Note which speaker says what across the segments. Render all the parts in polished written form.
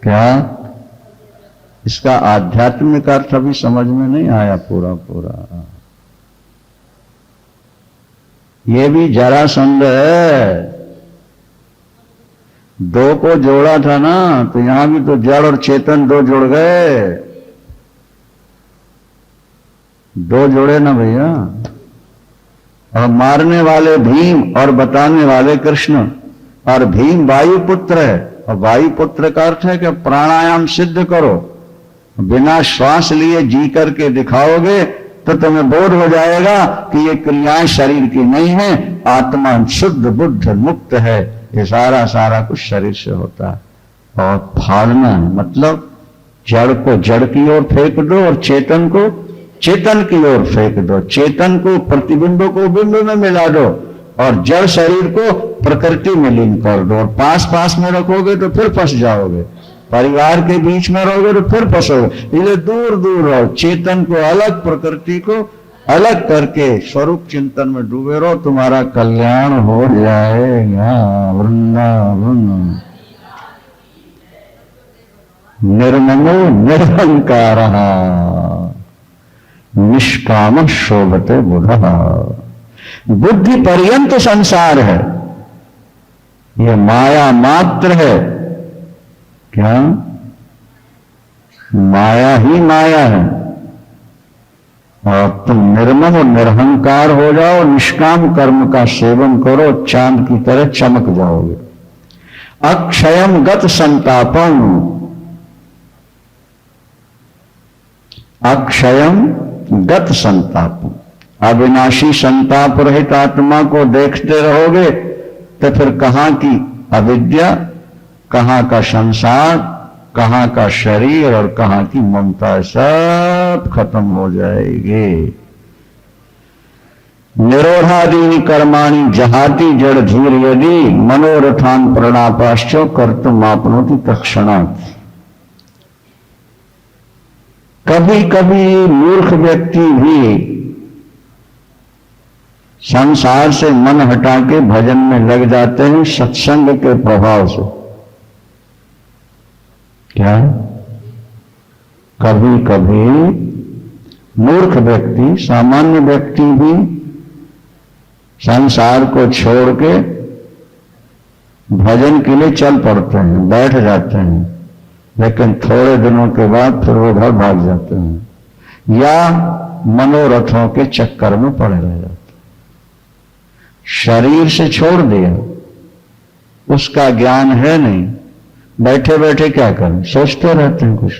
Speaker 1: क्या इसका आध्यात्मिक अर्थ अभी समझ में नहीं आया पूरा पूरा। ये भी जरासंध है, दो को जोड़ा था ना, तो यहां भी तो जड़ और चेतन दो जुड़ गए, दो जोड़े ना भैया। और मारने वाले भीम और बताने वाले कृष्ण, और भीम वायुपुत्र है, और वायुपुत्र का अर्थ है कि प्राणायाम सिद्ध करो, बिना श्वास लिए जी करके दिखाओगे तो तुम्हें बोध हो जाएगा कि ये क्रियाएं शरीर की नहीं है, आत्मा शुद्ध बुद्ध मुक्त है, ये सारा सारा कुछ शरीर से होता है। और फाड़ना है मतलब जड़ को जड़ की ओर फेंक दो और चेतन को चेतन की ओर फेंक दो, चेतन को प्रतिबिंब को बिंब में मिला दो और जड़ शरीर को प्रकृति में लीन कर दो। और पास पास में रखोगे तो फिर फंस जाओगे, परिवार के बीच में रहोगे तो फिर फंसोगे, इसलिए दूर दूर रहो, चेतन को अलग प्रकृति को अलग करके स्वरूप चिंतन में डूबे रहो, तुम्हारा कल्याण हो जाएगा। वृंदावन निर्ममो निरहंकार निष्काम शोभते बुधा। बुद्धि पर्यंत संसार है, यह माया मात्र है। क्या माया ही माया है। और तुम निर्मम और निरहंकार हो जाओ, निष्काम कर्म का सेवन करो, चांद की तरह चमक जाओगे। अक्षयम गत संतापम, अक्षयम गत संतापम, अविनाशी संताप रहित आत्मा को देखते रहोगे तो फिर कहां की अविद्या, कहां का संसार, कहां का शरीर और कहां की ममता, सब खत्म हो जाएगी। निरोधादीनि कर्माणि जहाति जड़ धीर यदि मनोरथान प्रणापाश्च कर्तुम आपनोति तत्क्षणात्। कभी कभी मूर्ख व्यक्ति भी संसार से मन हटा के भजन में लग जाते हैं सत्संग के प्रभाव से। क्या कभी कभी मूर्ख व्यक्ति, सामान्य व्यक्ति भी संसार को छोड़ के भजन के लिए चल पड़ते हैं, बैठ जाते हैं, लेकिन थोड़े दिनों के बाद फिर वो घर भाग जाते हैं या मनोरथों के चक्कर में पड़े रह जाते हैं। शरीर से छोड़ दिया, उसका ज्ञान है नहीं, बैठे बैठे क्या करें, सोचते रहते हैं, कुछ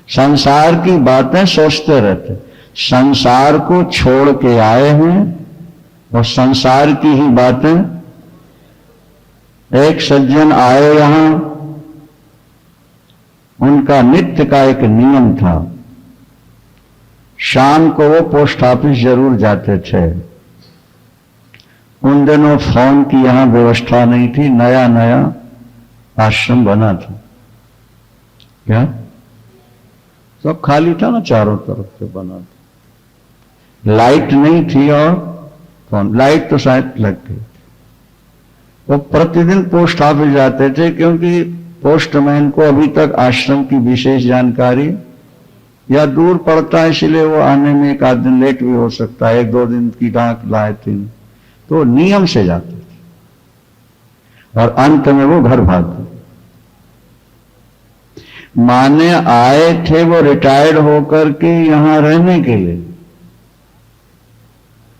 Speaker 1: संसार की बातें सोचते रहते हैं। संसार को छोड़ के आए हैं और संसार की ही बातें। एक सज्जन आए यहां, उनका नित्य का एक नियम था, शाम को वो पोस्ट ऑफिस जरूर जाते थे। उन दिनों फोन की यहां व्यवस्था नहीं थी, नया नया आश्रम बना था। क्या सब खाली था ना, चारों तरफ से बना था, लाइट नहीं थी और फोन, लाइट तो शायद लग गई थी। वो प्रतिदिन पोस्ट ऑफिस जाते थे क्योंकि पोस्टमैन को अभी तक आश्रम की विशेष जानकारी या दूर पड़ता है, इसलिए वो आने में एक आध दिन लेट भी हो सकता है, एक दो दिन की डाक लाए थे, तो नियम से जाते थे और अंत में वो घर भाग गए। माने आए थे वो रिटायर्ड होकर के यहां रहने के लिए,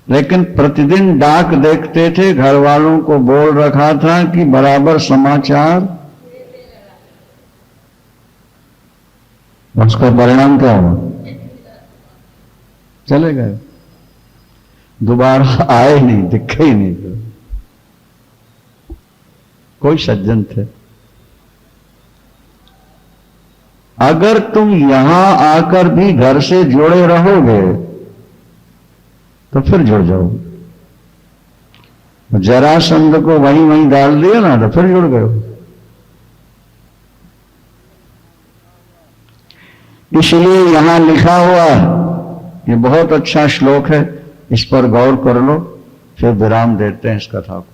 Speaker 1: लेकिन प्रतिदिन डाक देखते थे, घर वालों को बोल रखा था कि बराबर समाचार। उसका परिणाम क्या हुआ, चले गए, दोबारा आए नहीं, दिखे ही नहीं। कोई सज्जन थे। अगर तुम यहां आकर भी घर से जुड़े रहोगे तो फिर जुड़ जाओगे। जरासंध को वहीं वहीं डाल दिया ना तो फिर जुड़ गए। इसलिए यहां लिखा हुआ है, ये बहुत अच्छा श्लोक है, इस पर गौर कर लो, फिर विराम देते हैं इस कथा को।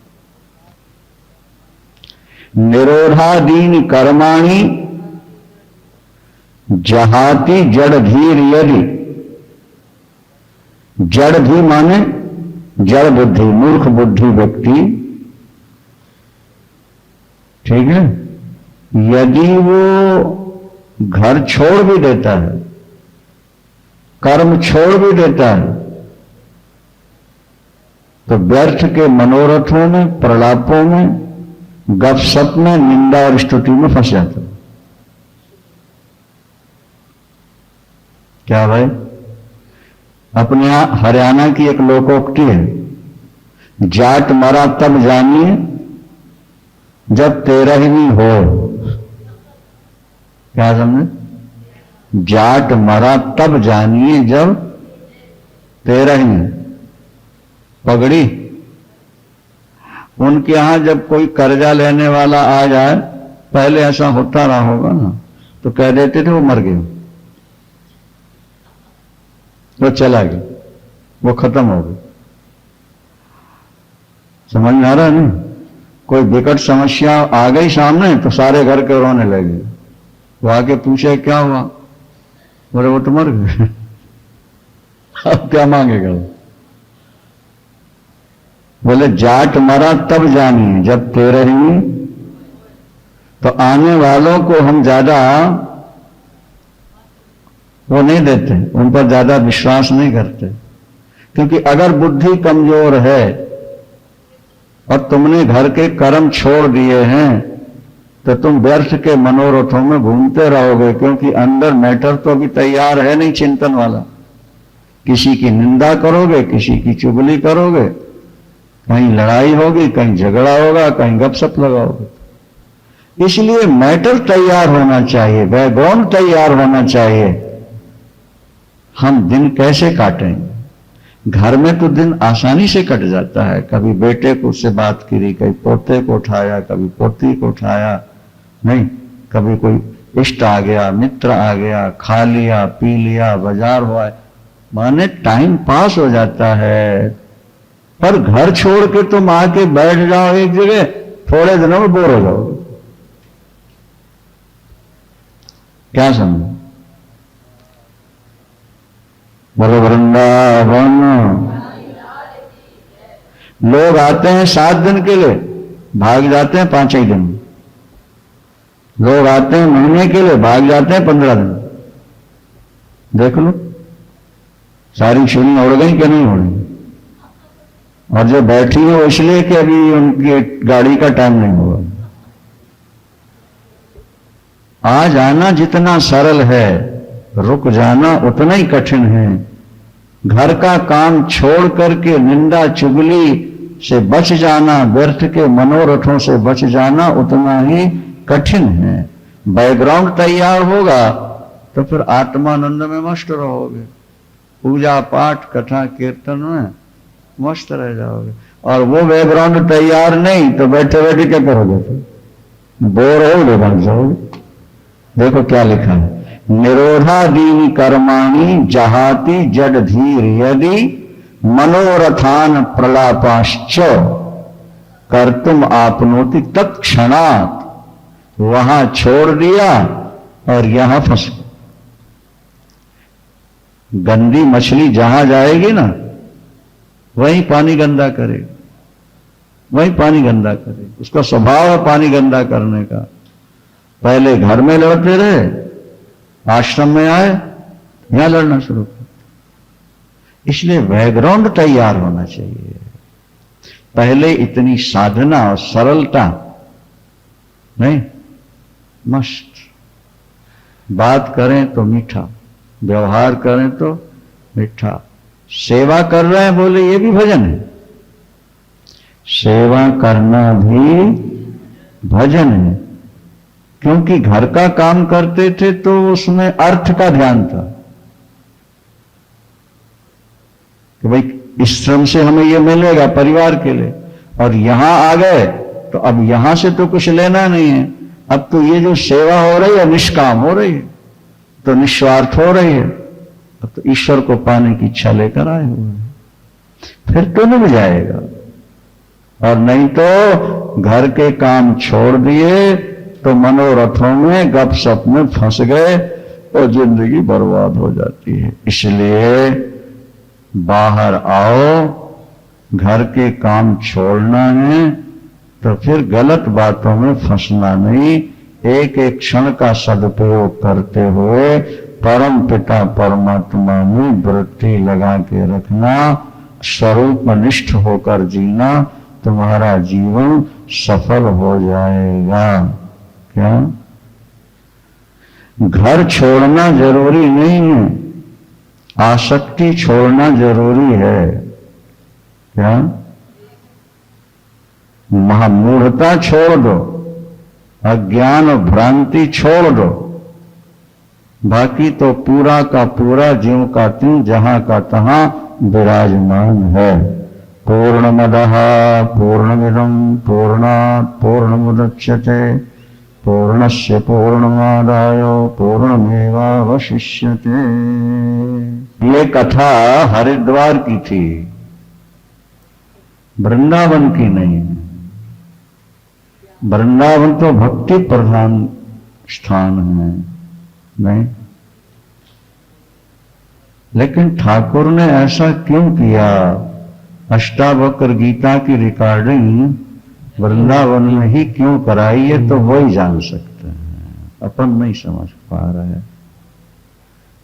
Speaker 1: निरोधादीनि कर्माणि जहाती जड़ धीर यदि, जड़ भी माने जड़ बुद्धि, मूर्ख बुद्धि व्यक्ति, ठीक है, यदि वो घर छोड़ भी देता है, कर्म छोड़ भी देता है, तो व्यर्थ के मनोरथों में, प्रलापों में, गपशप में, निंदा और स्तुति में फंस जाता है। क्या भाई? अपने यहां हरियाणा की एक लोकोक्ति है, जाट मरा तब जानिए जब 13वीं हो। क्या समझे? जाट मरा तब जानिए जब 13वीं। पगड़ी, उनके यहां जब कोई कर्जा लेने वाला आ जाए, पहले ऐसा होता रहा होगा ना, तो कह देते थे वो मर गए, वो चला गया, वो खत्म हो गया। समझ में आ रहा है नहीं? कोई विकट समस्या आ गई सामने तो सारे घर के रोने लगे। वो आके पूछे क्या हुआ, बोले वो तो मर गए। अब क्या मांगेगा? बोले जाट मरा तब जानिए जब 13वीं। तो आने वालों को हम ज्यादा वो नहीं देते, उन पर ज्यादा विश्वास नहीं करते, क्योंकि अगर बुद्धि कमजोर है और तुमने घर के कर्म छोड़ दिए हैं तो तुम व्यर्थ के मनोरथों में घूमते रहोगे, क्योंकि अंदर मैटर तो अभी तैयार है नहीं चिंतन वाला। किसी की निंदा करोगे, किसी की चुगली करोगे, कहीं लड़ाई होगी, कहीं झगड़ा होगा, कहीं गपशप लगाओगे। इसलिए मैटर तैयार होना चाहिए, बैकग्राउंड तैयार होना चाहिए। हम दिन कैसे काटेंगे? घर में तो दिन आसानी से कट जाता है, कभी बेटे को से बात करी, कभी पोते को उठाया, कभी पोती को उठाया, नहीं, कभी कोई इष्ट आ गया, मित्र आ गया, खा लिया, पी लिया, बाजार हुआ, माने टाइम पास हो जाता है। पर घर छोड़ के तुम आके बैठ जाओ एक जगह, थोड़े दिनों में बोर हो जाओगे। क्या समझो? बोलो वृंदावन। लोग आते हैं 7 दिन के लिए, भाग जाते हैं 5 ही दिन। लोग आते हैं महीने के लिए, भाग जाते हैं 15 दिन। देख लो सारी छुरी उड़ गई कि नहीं उड़ी? और जो बैठी है वो इसलिए कि अभी उनकी गाड़ी का टाइम नहीं हुआ। आ जाना जितना सरल है, रुक जाना उतना ही कठिन है। घर का काम छोड़ करके निंदा चुगली से बच जाना, व्यर्थ के मनोरथों से बच जाना उतना ही कठिन है। बैकग्राउंड तैयार होगा तो फिर आत्मानंद में मस्त रहोगे, पूजा पाठ कथा कीर्तन में मस्त रह जाओगे। और वो बैकग्राउंड तैयार नहीं तो बैठे बैठे क्या करोगे? बोर होगे, भाग जाओगे। देखो क्या लिखा है, निरोधादीनि कर्माणि जहाति जड धीर यदि मनोरथान प्रलापाश्च कर्तुम आपनोति तत्क्षणात्। वहां छोड़ दिया और यहां फंस। गंदी मछली जहां जाएगी ना, वहीं पानी गंदा करेगी, वहीं पानी गंदा करेगी। उसका स्वभाव है पानी गंदा करने का। पहले घर में लड़ते रहे, आश्रम में आए, यहां लड़ना शुरू कर। इसलिए बैकग्राउंड तैयार होना चाहिए। पहले इतनी साधना और सरलता नहीं, मस्त बात करें तो मीठा, व्यवहार करें तो मीठा। सेवा कर रहे हैं, बोले ये भी भजन है। सेवा करना भी भजन है, क्योंकि घर का काम करते थे तो उसमें अर्थ का ध्यान था कि भाई इस श्रम से हमें ये मिलेगा परिवार के लिए। और यहां आ गए तो अब यहां से तो कुछ लेना नहीं है, अब तो ये जो सेवा हो रही है निष्काम हो रही है, तो निस्वार्थ हो रही है। अब तो ईश्वर को पाने की इच्छा लेकर आए हुए हैं, फिर तो मिल जाएगा। और नहीं तो घर के काम छोड़ दिए तो मनोरथों में गपशप में फंस गए, और जिंदगी बर्बाद हो जाती है। इसलिए बाहर आओ, घर के काम छोड़ना है तो फिर गलत बातों में फंसना नहीं। एक एक क्षण का सदुपयोग करते हुए परम पिता परमात्मा में वृत्ति लगा के रखना, स्वरूपनिष्ठ होकर जीना, तुम्हारा जीवन सफल हो जाएगा। क्या घर छोड़ना जरूरी नहीं है, आसक्ति छोड़ना जरूरी है। क्या महामूढ़ता छोड़ दो, अज्ञान और भ्रांति छोड़ दो, बाकी तो पूरा का पूरा ज्यों का त्यों जहां का तहां विराजमान है। पूर्णमदः पूर्णमिदं पूर्णात् पूर्णमुदच्यते पूर्णस्य पूर्णमादाय पूर्णमेवावशिष्यते। ये कथा हरिद्वार की थी, वृंदावन की नहीं। वृंदावन तो भक्ति प्रधान स्थान है, नहीं। लेकिन ठाकुर ने ऐसा क्यों किया? अष्टावक्र गीता की रिकॉर्डिंग वृंदावन में ही क्यों कराई, ये तो वही जान सकते हैं, अपन नहीं समझ पा रहे हैं।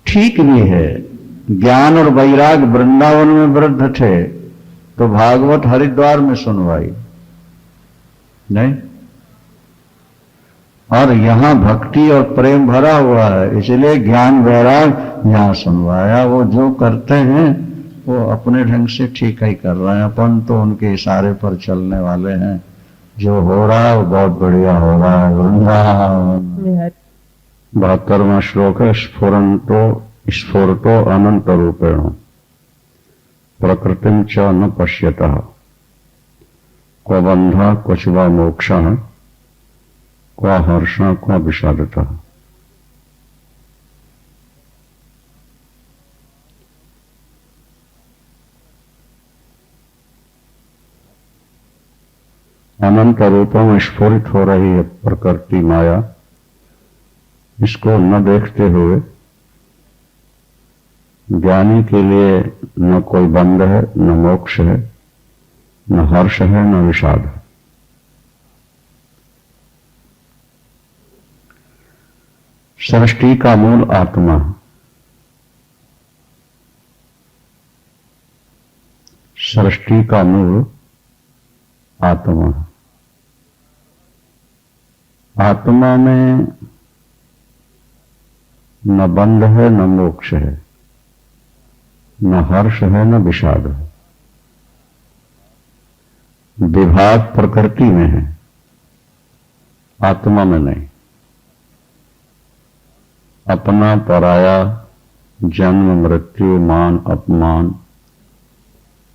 Speaker 1: ठीक भी है, ज्ञान और वैराग वृंदावन में वृद्ध थे तो भागवत हरिद्वार में सुनवाई नहीं, और यहां भक्ति और प्रेम भरा हुआ है, इसलिए ज्ञान वैराग यहां सुनवाया। वो जो करते हैं वो अपने ढंग से ठीक ही कर रहे हैं, अपन तो उनके इशारे पर चलने वाले हैं। जो हो रहा है वो बहुत बढ़िया हो रहा है। वृंदावन 72वां श्लोक है। स्फुरतो अनंत रूपेण प्रकृतिम च न पश्यतः क्व बंधा क्वच वा मोक्षः क्व हर्षः क्व विषादतः। अनंत रूपों में स्फुरित हो रही है प्रकृति माया, इसको न देखते हुए ज्ञानी के लिए न कोई बंध है, न मोक्ष है, न हर्ष है, न विषाद है। सृष्टि का मूल आत्मा, सृष्टि का मूल आत्मा। आत्मा में न बंध है, न मोक्ष है, न हर्ष है, न विषाद है। विभाग प्रकृति में है, आत्मा में नहीं। अपना पराया, जन्म मृत्यु, मान अपमान,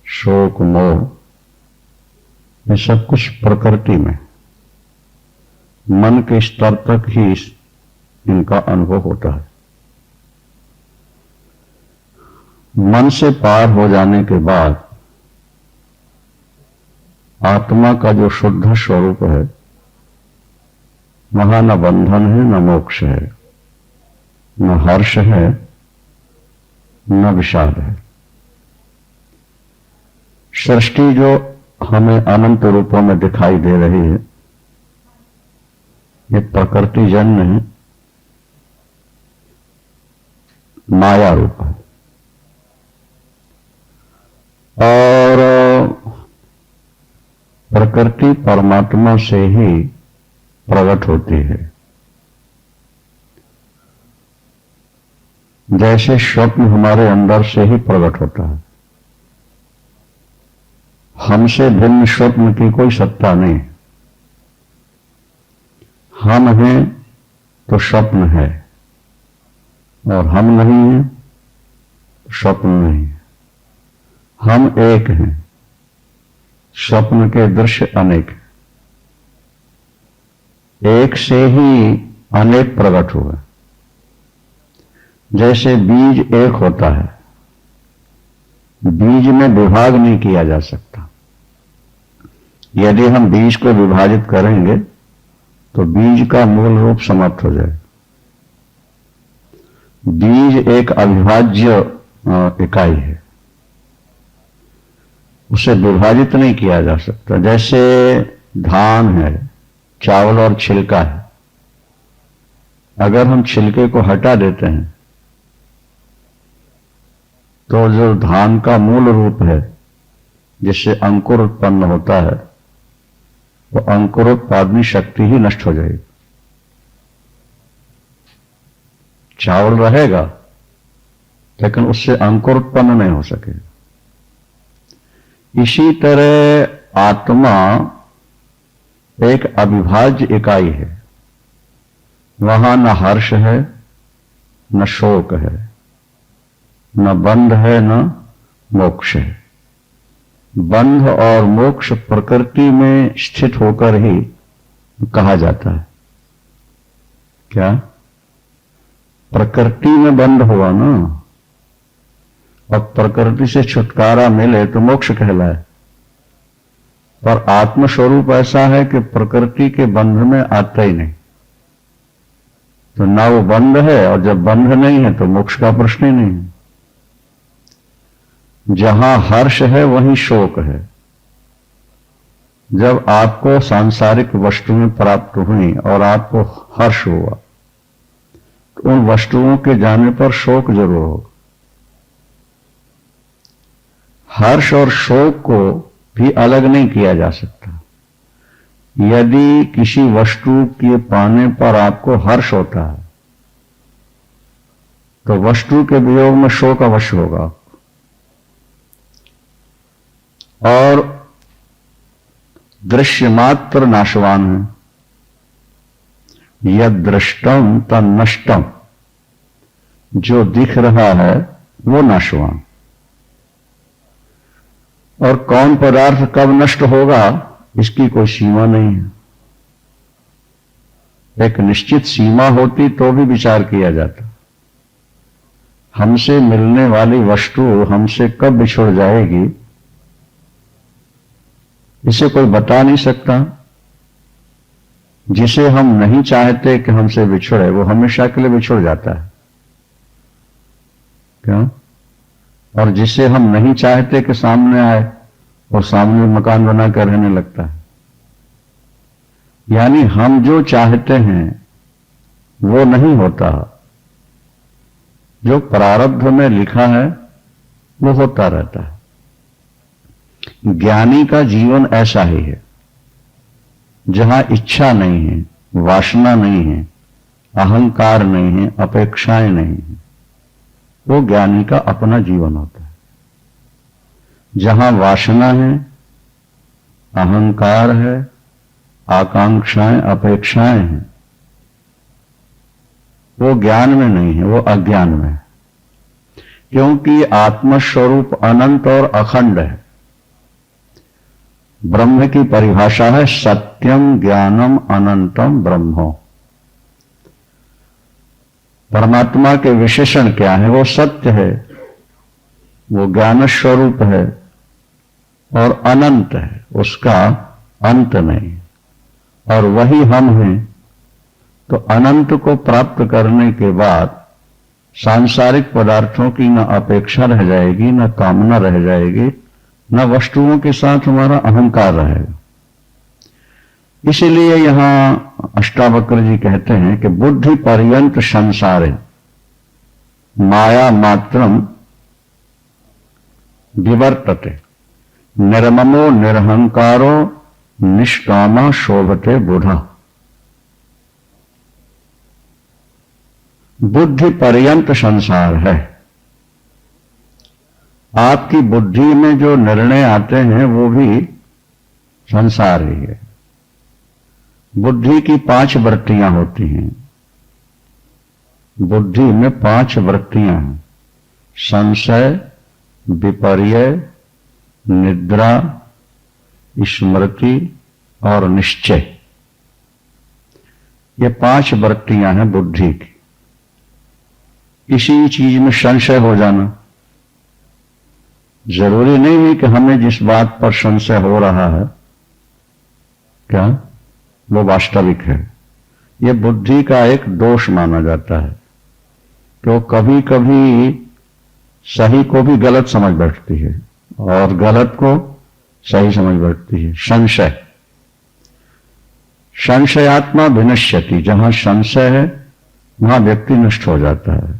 Speaker 1: शोक मोह, ये सब कुछ प्रकृति में, मन के स्तर तक ही इनका अनुभव होता है। मन से पार हो जाने के बाद आत्मा का जो शुद्ध स्वरूप है, वहां न बंधन है, न मोक्ष है, न हर्ष है, न विषाद है। सृष्टि जो हमें अनंत रूपों में दिखाई दे रही है, ये प्रकृति जन्य है, माया रूप है। और प्रकृति परमात्मा से ही प्रकट होती है। जैसे स्वप्न हमारे अंदर से ही प्रकट होता है, हमसे भिन्न स्वप्न की कोई सत्ता नहीं। हम हैं तो स्वप्न है, और हम नहीं हैं तो स्वप्न नहीं है। हम एक हैं, स्वप्न के दृश्य अनेक हैं। एक से ही अनेक प्रकट हुए। जैसे बीज एक होता है, बीज में विभाग नहीं किया जा सकता। यदि हम बीज को विभाजित करेंगे तो बीज का मूल रूप समाप्त हो जाए। बीज एक अविभाज्य इकाई है, उसे विभाजित नहीं किया जा सकता। जैसे धान है, चावल और छिलका है, अगर हम छिलके को हटा देते हैं तो जो धान का मूल रूप है जिससे अंकुर उत्पन्न होता है, वो अंकुरोत्पादनी शक्ति ही नष्ट हो जाएगी। चावल रहेगा लेकिन उससे अंकुर उत्पन्न नहीं हो सकेगा। इसी तरह आत्मा एक अविभाज्य इकाई है, वहां न हर्ष है न शोक है, न बंध है न मोक्ष है। बंध और मोक्ष प्रकृति में स्थित होकर ही कहा जाता है। क्या प्रकृति में बंध हुआ ना, और प्रकृति से छुटकारा मिले तो मोक्ष कहलाए। पर आत्मस्वरूप ऐसा है कि प्रकृति के बंध में आता ही नहीं, तो ना वो बंध है, और जब बंध नहीं है तो मोक्ष का प्रश्न ही नहीं है। जहां हर्ष है वहीं शोक है। जब आपको सांसारिक वस्तुएं प्राप्त हुई और आपको हर्ष हुआ, तो उन वस्तुओं के जाने पर शोक जरूर होगा। हर्ष और शोक को भी अलग नहीं किया जा सकता। यदि किसी वस्तु के पाने पर आपको हर्ष होता है तो वस्तु के वियोग में शोक अवश्य होगा। और दृश्य मात्र नाशवान है, यद दृष्टम तद नष्टम। जो दिख रहा है वो नाशवान। और कौन पदार्थ कब नष्ट होगा इसकी कोई सीमा नहीं है। एक निश्चित सीमा होती तो भी विचार किया जाता। हमसे मिलने वाली वस्तु हमसे कब बिछुड़ जाएगी इसे कोई बता नहीं सकता। जिसे हम नहीं चाहते कि हमसे बिछुड़े वो हमेशा के लिए बिछुड़ जाता है। क्या? और जिसे हम नहीं चाहते कि सामने आए वो सामने मकान बना कर रहने लगता है। यानी हम जो चाहते हैं वो नहीं होता, जो प्रारब्ध में लिखा है वो होता रहता है। ज्ञानी का जीवन ऐसा ही है, जहां इच्छा नहीं है, वासना नहीं है, अहंकार नहीं है, अपेक्षाएं नहीं है, वो ज्ञानी का अपना जीवन होता है। जहां वासना है, अहंकार है, आकांक्षाएं, अपेक्षाएं हैं, वो ज्ञान में नहीं है, वो अज्ञान में है। क्योंकि आत्मस्वरूप अनंत और अखंड है। ब्रह्म की परिभाषा है सत्यम ज्ञानम अनंतम ब्रह्मो। परमात्मा के विशेषण क्या है? वो सत्य है, वो ज्ञान स्वरूप है और अनंत है, उसका अंत नहीं। और वही हम हैं। तो अनंत को प्राप्त करने के बाद सांसारिक पदार्थों की न अपेक्षा रह जाएगी, न कामना रह जाएगी, न वस्तुओं के साथ हमारा अहंकार रहेगा। इसीलिए यहां अष्टावक्र जी कहते हैं कि बुद्धि पर्यंत संसारे माया मात्रम विवर्तते, निर्ममो निरहंकारो निष्कामा शोभते बुधा। बुद्धि पर्यंत संसार है। आपकी बुद्धि में जो निर्णय आते हैं वो भी संसार ही है। बुद्धि की 5 वृत्तियां होती हैं। बुद्धि में 5 वृत्तियां हैं: संशय, विपर्य, निद्रा, स्मृति और निश्चय। ये 5 वृत्तियां हैं बुद्धि की। किसी चीज में संशय हो जाना, जरूरी नहीं है कि हमें जिस बात पर संशय हो रहा है क्या वो वास्तविक है। यह बुद्धि का एक दोष माना जाता है। तो कभी कभी सही को भी गलत समझ बैठती है और गलत को सही समझ बैठती है। संशय, संशयात्मा विनश्यति, जहां संशय है वहां व्यक्ति नष्ट हो जाता है।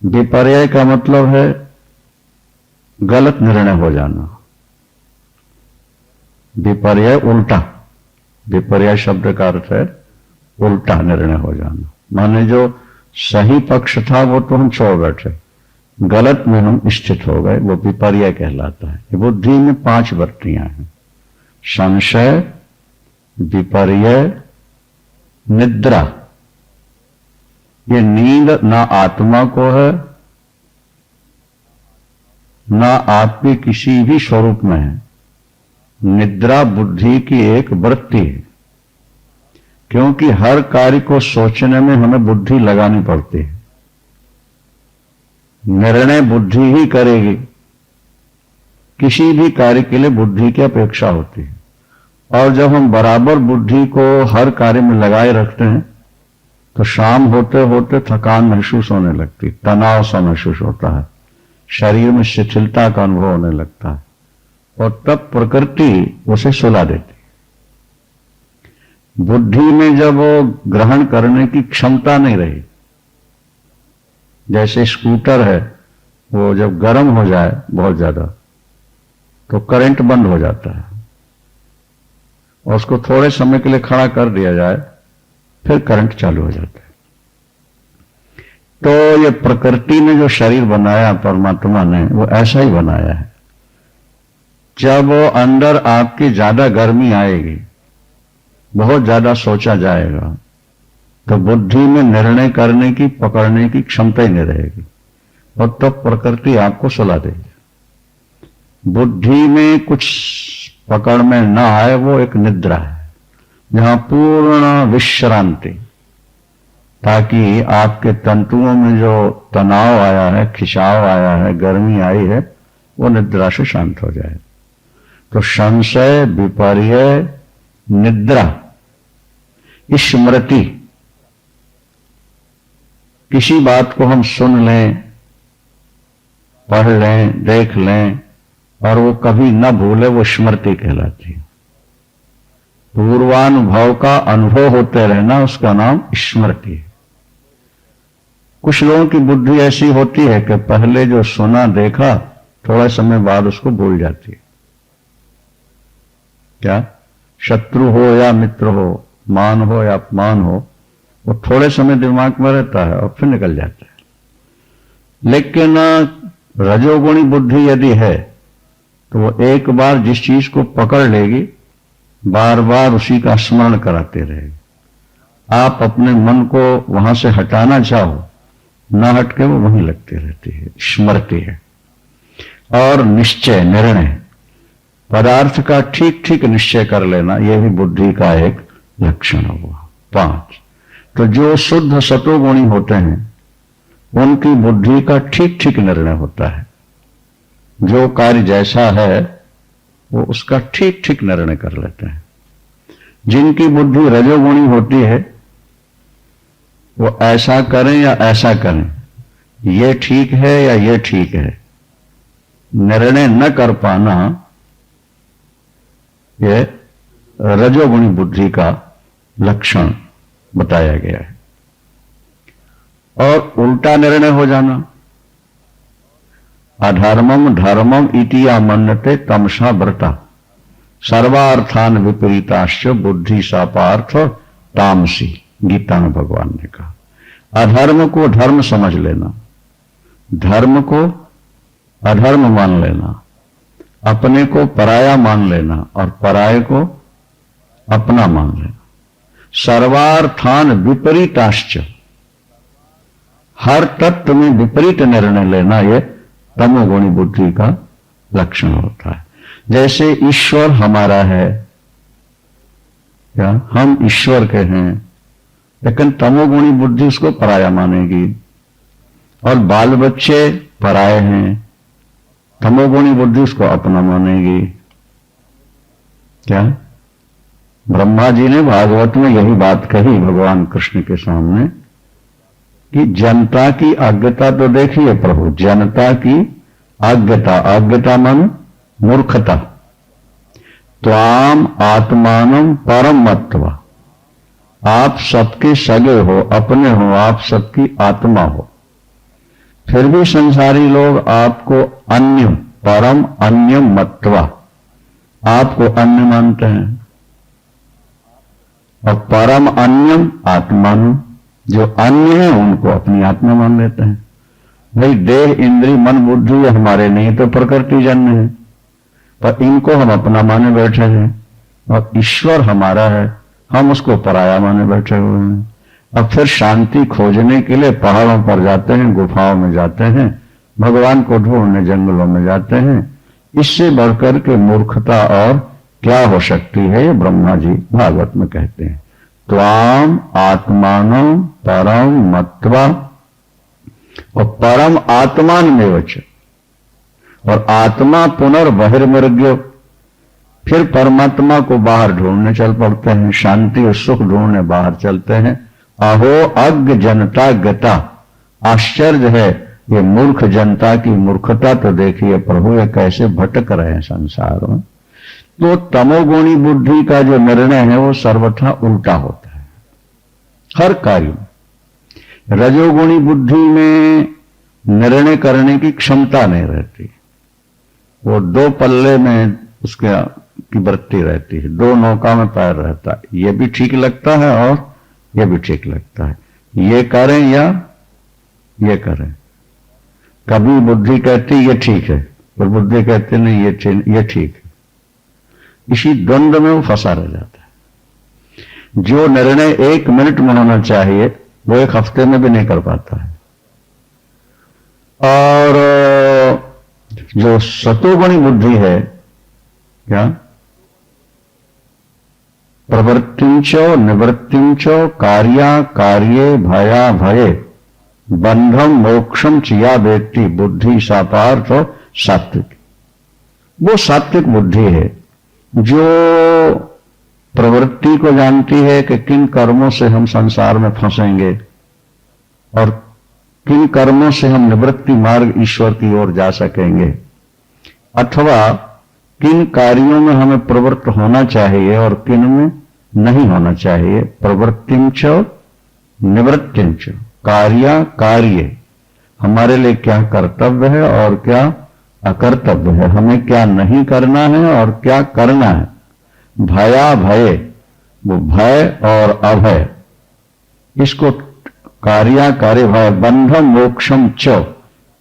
Speaker 1: विपर्यय का मतलब है गलत निर्णय हो जाना। विपर्यय उल्टा, विपर्यय शब्द का अर्थ है उल्टा निर्णय हो जाना। माने जो सही पक्ष था वो तो हम छोड़ बैठे, गलत में हम स्थित हो गए, वो विपर्यय कहलाता है। बुद्धि में 5 वृत्तियां हैं: संशय, विपर्यय, निद्रा। ये नींद ना आत्मा को है ना आपके किसी भी स्वरूप में है। निद्रा बुद्धि की एक वृत्ति है, क्योंकि हर कार्य को सोचने में हमें बुद्धि लगानी पड़ती है। निर्णय बुद्धि ही करेगी, किसी भी कार्य के लिए बुद्धि की अपेक्षा होती है। और जब हम बराबर बुद्धि को हर कार्य में लगाए रखते हैं तो शाम होते होते थकान महसूस होने लगती, तनाव सा महसूस होता है, शरीर में शिथिलता का अनुभव होने लगता है, और तब प्रकृति उसे सुला देती। बुद्धि में जब वो ग्रहण करने की क्षमता नहीं रही, जैसे स्कूटर है, वो जब गर्म हो जाए बहुत ज्यादा तो करंट बंद हो जाता है, और उसको थोड़े समय के लिए खड़ा कर दिया जाए फिर करंट चालू हो जाता है। तो ये प्रकृति ने जो शरीर बनाया परमात्मा ने, वो ऐसा ही बनाया है। जब अंदर आपकी ज्यादा गर्मी आएगी, बहुत ज्यादा सोचा जाएगा, तो बुद्धि में निर्णय करने की, पकड़ने की क्षमता ही नहीं रहेगी, और तब प्रकृति आपको सुला देगी। बुद्धि में कुछ पकड़ में ना आए, वो एक निद्रा है, जहां पूर्ण विश्रांति, ताकि आपके तंतुओं में जो तनाव आया है, खिंचाव आया है, गर्मी आई है, वो निद्रा से शांत हो जाए। तो संशय, विपर्यय, निद्रा, स्मृति, किसी बात को हम सुन लें, पढ़ लें, देख लें और वो कभी न भूले, वो स्मृति कहलाती है। पूर्वानुभव का अनुभव होते रहना, उसका नाम स्मृति है। कुछ लोगों की बुद्धि ऐसी होती है कि पहले जो सुना देखा, थोड़ा समय बाद उसको भूल जाती है। क्या शत्रु हो या मित्र हो, मान हो या अपमान हो, वो थोड़े समय दिमाग में रहता है और फिर निकल जाता है। लेकिन रजोगुणी बुद्धि यदि है तो वो एक बार जिस चीज को पकड़ लेगी, बार बार उसी का स्मरण कराते रहेगी। आप अपने मन को वहां से हटाना चाहो, ना हटके वो वहीं लगती रहती है, स्मृति है। और निश्चय, निर्णय, पदार्थ का ठीक ठीक निश्चय कर लेना, यह भी बुद्धि का एक लक्षण हुआ। 5, तो जो शुद्ध सतोगुणी होते हैं उनकी बुद्धि का ठीक ठीक निर्णय होता है। जो कार्य जैसा है वो उसका ठीक ठीक निर्णय कर लेते हैं। जिनकी बुद्धि रजोगुणी होती है वो ऐसा करें या ऐसा करें, ये ठीक है या ये ठीक है, निर्णय न कर पाना, ये रजोगुणी बुद्धि का लक्षण बताया गया है। और उल्टा निर्णय हो जाना, अधर्मम धर्मम इति या मन्यते तमसा व्रता सर्वार्थान विपरीताश्च बुद्धि सा पार्थ तामसी, गीता में भगवान ने कहा। अधर्म को धर्म समझ लेना, धर्म को अधर्म मान लेना, अपने को पराया मान लेना और पराये को अपना मान लेना। सर्वार्थान विपरीताश्च, हर तत्व में विपरीत निर्णय लेना, यह तमोगुणी बुद्धि का लक्षण होता है। जैसे ईश्वर हमारा है, क्या हम ईश्वर के हैं, लेकिन तमोगुणी बुद्धि उसको पराया मानेगी। और बाल बच्चे पराये हैं, तमोगुणी बुद्धि उसको अपना मानेगी। क्या ब्रह्मा जी ने भागवत में यही बात कही भगवान कृष्ण के सामने कि जनता की आज्ञता तो देखिए प्रभु, जनता की आज्ञता, आज्ञता मन मूर्खता। त्वाम आत्मानम परम मत्वा, आप सबके सगे हो, अपने हो, आप सबकी आत्मा हो, फिर भी संसारी लोग आपको अन्य, परम अन्य मत्वा, आपको अन्य मानते हैं। और परम अन्यम आत्मान, जो अन्य है उनको अपनी आत्मा मान लेते हैं। भाई देह इंद्री मन बुद्धि ये हमारे नहीं तो प्रकृति जन्य है, पर इनको हम अपना माने बैठे हैं। और ईश्वर हमारा है, हम उसको पराया माने बैठे हुए हैं। अब फिर शांति खोजने के लिए पहाड़ों पर जाते हैं, गुफाओं में जाते हैं, भगवान को ढूंढने जंगलों में जाते हैं। इससे बढ़कर के मूर्खता और क्या हो सकती है, ये ब्रह्मा जी भागवत में कहते हैं। त्वाम आत्मानो परम मत्वा, और परम आत्मान में वच, और आत्मा पुनर्बहिर्मृग्यो, फिर परमात्मा को बाहर ढूंढने चल पड़ते हैं, शांति और सुख ढूंढने बाहर चलते हैं। अहो अज्ञ जनता गता, आश्चर्य है ये मूर्ख जनता की मूर्खता तो देखिए प्रभु, ये कैसे भटक रहे हैं संसार में। तो तमोगुणी बुद्धि का जो निर्णय है वो सर्वथा उल्टा होता है हर कार्य में। रजोगुणी बुद्धि में निर्णय करने की क्षमता नहीं रहती, वो दो पल्ले में उसके की वृत्ति रहती है, दो नौका में पैर रहता है, ये भी ठीक लगता है और ये भी ठीक लगता है, ये करें या ये करें। कभी बुद्धि कहती ये ठीक है और बुद्धि कहती नहीं ये ठीक है। इसी द्वंद्व में वो फंसा रह जाता है। जो निर्णय 1 मिनट में होना चाहिए वो 1 हफ्ते में भी नहीं कर पाता है। और जो सतोगुणी बुद्धि है, क्या प्रवृत्तिंचो निवृत्तिंचो कार्या कार्ये भया भये बंधम मोक्षम चिया व्यक्ति बुद्धि सापार्थ सात्विक। वो सात्विक बुद्धि है जो प्रवृत्ति को जानती है कि किन कर्मों से हम संसार में फंसेंगे और किन कर्मों से हम निवृत्ति मार्ग ईश्वर की ओर जा सकेंगे, अथवा किन कार्यों में हमें प्रवृत्त होना चाहिए और किन में नहीं होना चाहिए। प्रवृत्तिंच निवृत्तिंच, कार्य कार्य, हमारे लिए क्या कर्तव्य है और क्या अकर्तव्य है, हमें क्या नहीं करना है और क्या करना है। भया भय, वो भय और अभय, इसको कार्य कार्य भय। बंधम मोक्षम च,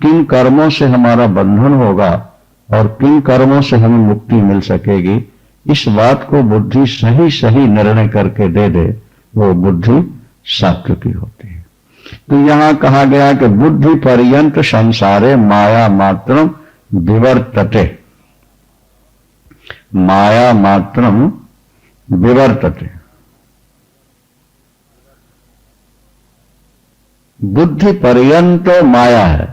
Speaker 1: किन कर्मों से हमारा बंधन होगा और किन कर्मों से हमें मुक्ति मिल सकेगी, इस बात को बुद्धि सही सही निर्णय करके दे दे, वो बुद्धि सात्विकी होती है। तो यहां कहा गया कि बुद्धि पर्यंत संसारे माया मात्रम विवर्तते, माया मात्रम विवर्तते। बुद्धि पर्यंत माया है,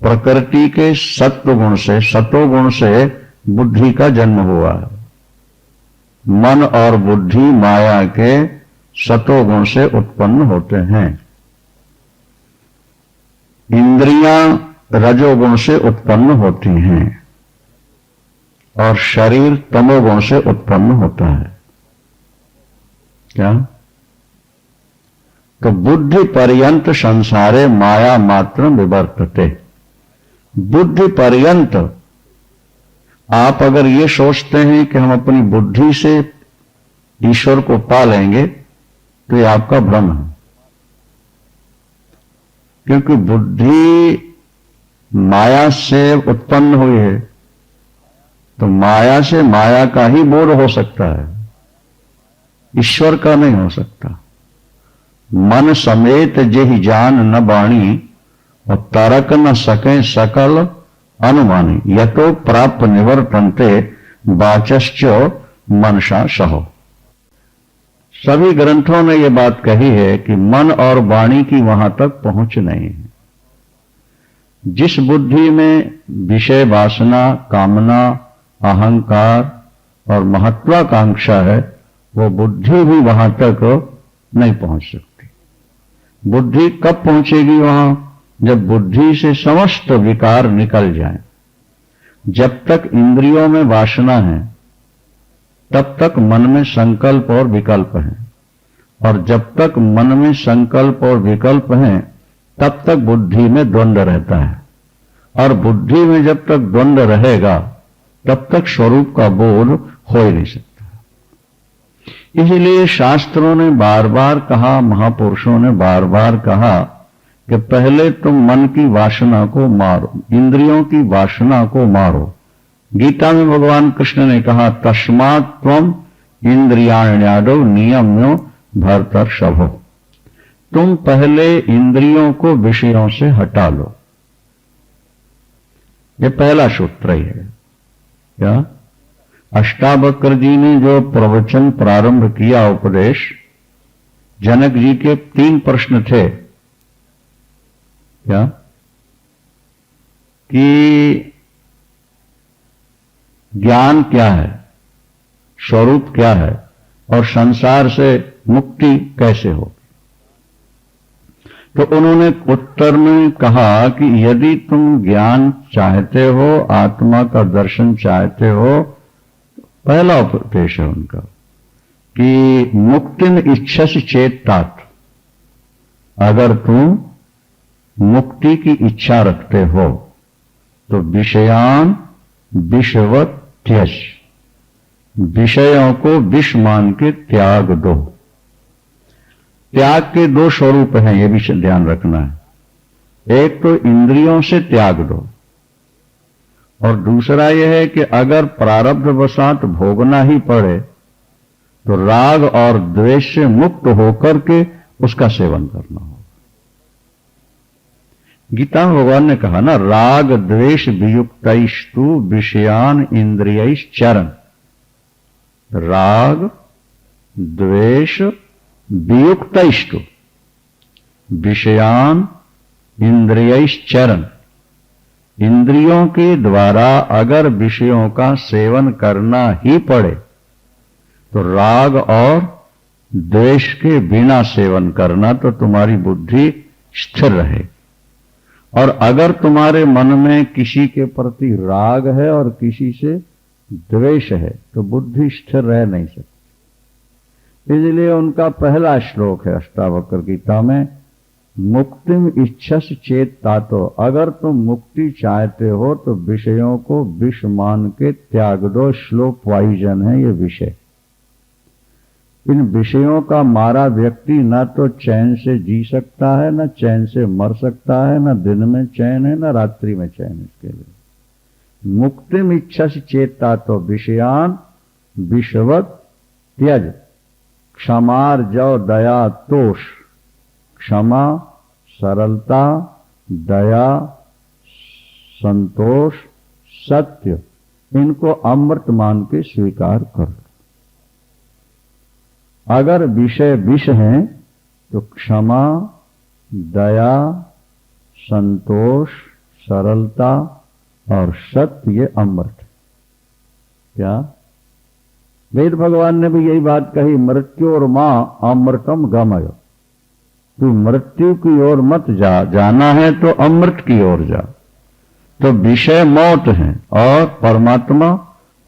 Speaker 1: प्रकृति के सत्व गुण से, सतोगुण से बुद्धि का जन्म हुआ है। मन और बुद्धि माया के सतोगुण से उत्पन्न होते हैं। इंद्रियां रजोगुण से उत्पन्न होती हैं और शरीर तमोगुण से उत्पन्न होता है। क्या? तो बुद्धि पर्यंत संसारे माया मात्र विवर्तते। बुद्धि पर्यंत, आप अगर ये सोचते हैं कि हम अपनी बुद्धि से ईश्वर को पा लेंगे तो ये आपका भ्रम है, क्योंकि बुद्धि माया से उत्पन्न हुई है, तो माया से माया का ही बोध हो सकता है, ईश्वर का नहीं हो सकता। मन समेत जेहि जान न बाणी और तरक न सके सकल अनुमानी, यतो प्राप्त निवर्तन्ते वाचश्च मनसा सहो। सभी ग्रंथों ने यह बात कही है कि मन और वाणी की वहां तक पहुंच नहीं है। जिस बुद्धि में विषय वासना, कामना, अहंकार और महत्वाकांक्षा है, वो बुद्धि भी वहां तक नहीं पहुंच सकती। बुद्धि कब पहुंचेगी वहां? जब बुद्धि से समस्त विकार निकल जाएं। जब तक इंद्रियों में वासना है तब तक मन में संकल्प और विकल्प है, और जब तक मन में संकल्प और विकल्प है तब तक बुद्धि में द्वंद्व रहता है, और बुद्धि में जब तक द्वंद्व रहेगा तब तक स्वरूप का बोध हो ही नहीं सकता। इसलिए शास्त्रों ने बार बार कहा, महापुरुषों ने बार बार कहा कि पहले तुम मन की वासना को मारो, इंद्रियों की वासना को मारो। गीता में भगवान कृष्ण ने कहा, तस्मात् त्वम इंद्रियाण्यादौ नियम्यो भर्तर्षभो। तुम पहले इंद्रियों को विषयों से हटा लो। ये पहला सूत्र ही है। क्या? अष्टावक्र जी ने जो प्रवचन प्रारंभ किया, उपदेश, जनक जी के 3 प्रश्न थे। क्या? कि ज्ञान क्या है, स्वरूप क्या है, और संसार से मुक्ति कैसे हो। तो उन्होंने उत्तर में कहा कि यदि तुम ज्ञान चाहते हो, आत्मा का दर्शन चाहते हो, पहला उपदेश है उनका कि मुक्तिम इच्छसि चेत तात। अगर तुम मुक्ति की इच्छा रखते हो तो विषयान विषवत त्यज, विषयों को विष मान के त्याग दो। त्याग के 2 स्वरूप हैं, यह भी ध्यान रखना है। एक तो इंद्रियों से त्याग दो, और दूसरा यह है कि अगर प्रारब्ध वशात भोगना ही पड़े तो राग और द्वेष से मुक्त होकर के उसका सेवन करना हो। गीता में भगवान ने कहा ना, राग द्वेष वियुक्तैस्तु विषयान इंद्रियैश्चरन्। राग द्वेष वियुक्तैस्तु विषयान इंद्रियैश्चरन्। इंद्रियों के द्वारा अगर विषयों का सेवन करना ही पड़े तो राग और द्वेष के बिना सेवन करना, तो तुम्हारी बुद्धि स्थिर रहे। और अगर तुम्हारे मन में किसी के प्रति राग है और किसी से द्वेष है तो बुद्धि स्थिर रह नहीं सकती। इसलिए उनका पहला श्लोक है अष्टावक्र गीता में, मुक्तिम इच्छस चेत तातो। अगर तुम मुक्ति चाहते हो तो विषयों को विष मान के त्याग दो। स्लो पॉइजन है ये विषय। इन विषयों का मारा व्यक्ति ना तो चैन से जी सकता है, ना चैन से मर सकता है, ना दिन में चैन है, ना रात्रि में चैन। इसके लिए मुक्तिम इच्छसि चेता तो विषयान विषवत त्यज। क्षमार्जव दया तोष। क्षमा, सरलता, दया, संतोष, सत्य, इनको अमृत मान के स्वीकार करो। अगर विषय विष हैं तो क्षमा, दया, संतोष, सरलता और सत्य ये अमृत। क्या? वेद भगवान ने भी यही बात कही, मृत्यु और मां अमृतम गमय। तू मृत्यु की ओर मत जा, जाना है तो अमृत की ओर जा। तो विषय मौत है और परमात्मा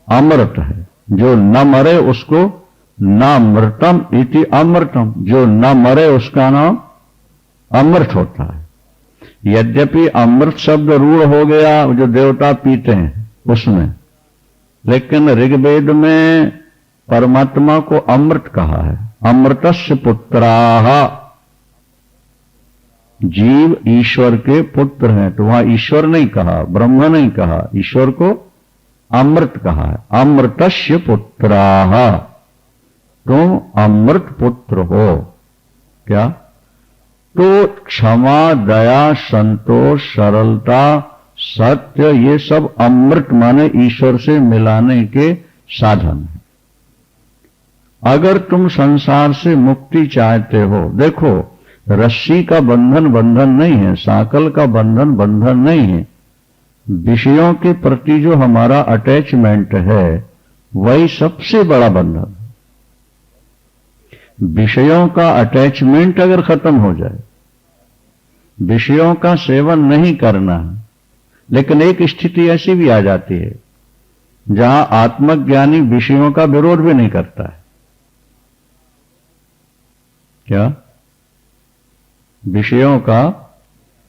Speaker 1: अमृत है। जो न मरे उसको नामृतम इति अमृतम, जो न मरे उसका नाम अमृत होता है। यद्यपि अमृत शब्द रूढ़ हो गया जो देवता पीते हैं उसमें, लेकिन ऋग्वेद में परमात्मा को अमृत कहा है। अमृतस्य पुत्राः, जीव ईश्वर के पुत्र हैं। तो वहां ईश्वर नहीं कहा, ब्रह्म नहीं कहा, ईश्वर को अमृत कहा है। अमृतस्य पुत्राः, तुम अमृत पुत्र हो। क्या? तो क्षमा, दया, संतोष, सरलता, सत्य, ये सब अमृत माने ईश्वर से मिलाने के साधन हैं। अगर तुम संसार से मुक्ति चाहते हो, देखो रस्सी का बंधन बंधन नहीं है, सांकल का बंधन बंधन नहीं है। विषयों के प्रति जो हमारा अटैचमेंट है वही सबसे बड़ा बंधन है। विषयों का अटैचमेंट अगर खत्म हो जाए विषयों का सेवन नहीं करना है, लेकिन एक स्थिति ऐसी भी आ जाती है जहां आत्मज्ञानी विषयों का विरोध भी नहीं करता है। क्या? विषयों का,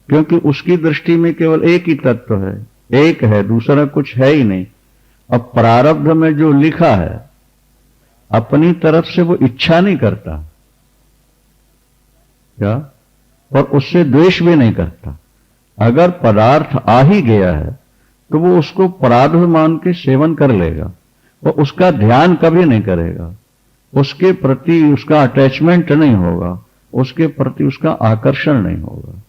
Speaker 1: क्योंकि उसकी दृष्टि में केवल एक ही तत्व है, एक है, दूसरा कुछ है ही नहीं। अब प्रारब्ध में जो लिखा है अपनी तरफ से वो इच्छा नहीं करता, क्या? और उससे द्वेष भी नहीं करता। अगर पदार्थ आ ही गया है तो वो उसको परार्थ मान के सेवन कर लेगा और उसका ध्यान कभी नहीं करेगा, उसके प्रति उसका अटैचमेंट नहीं होगा, उसके प्रति उसका आकर्षण नहीं होगा।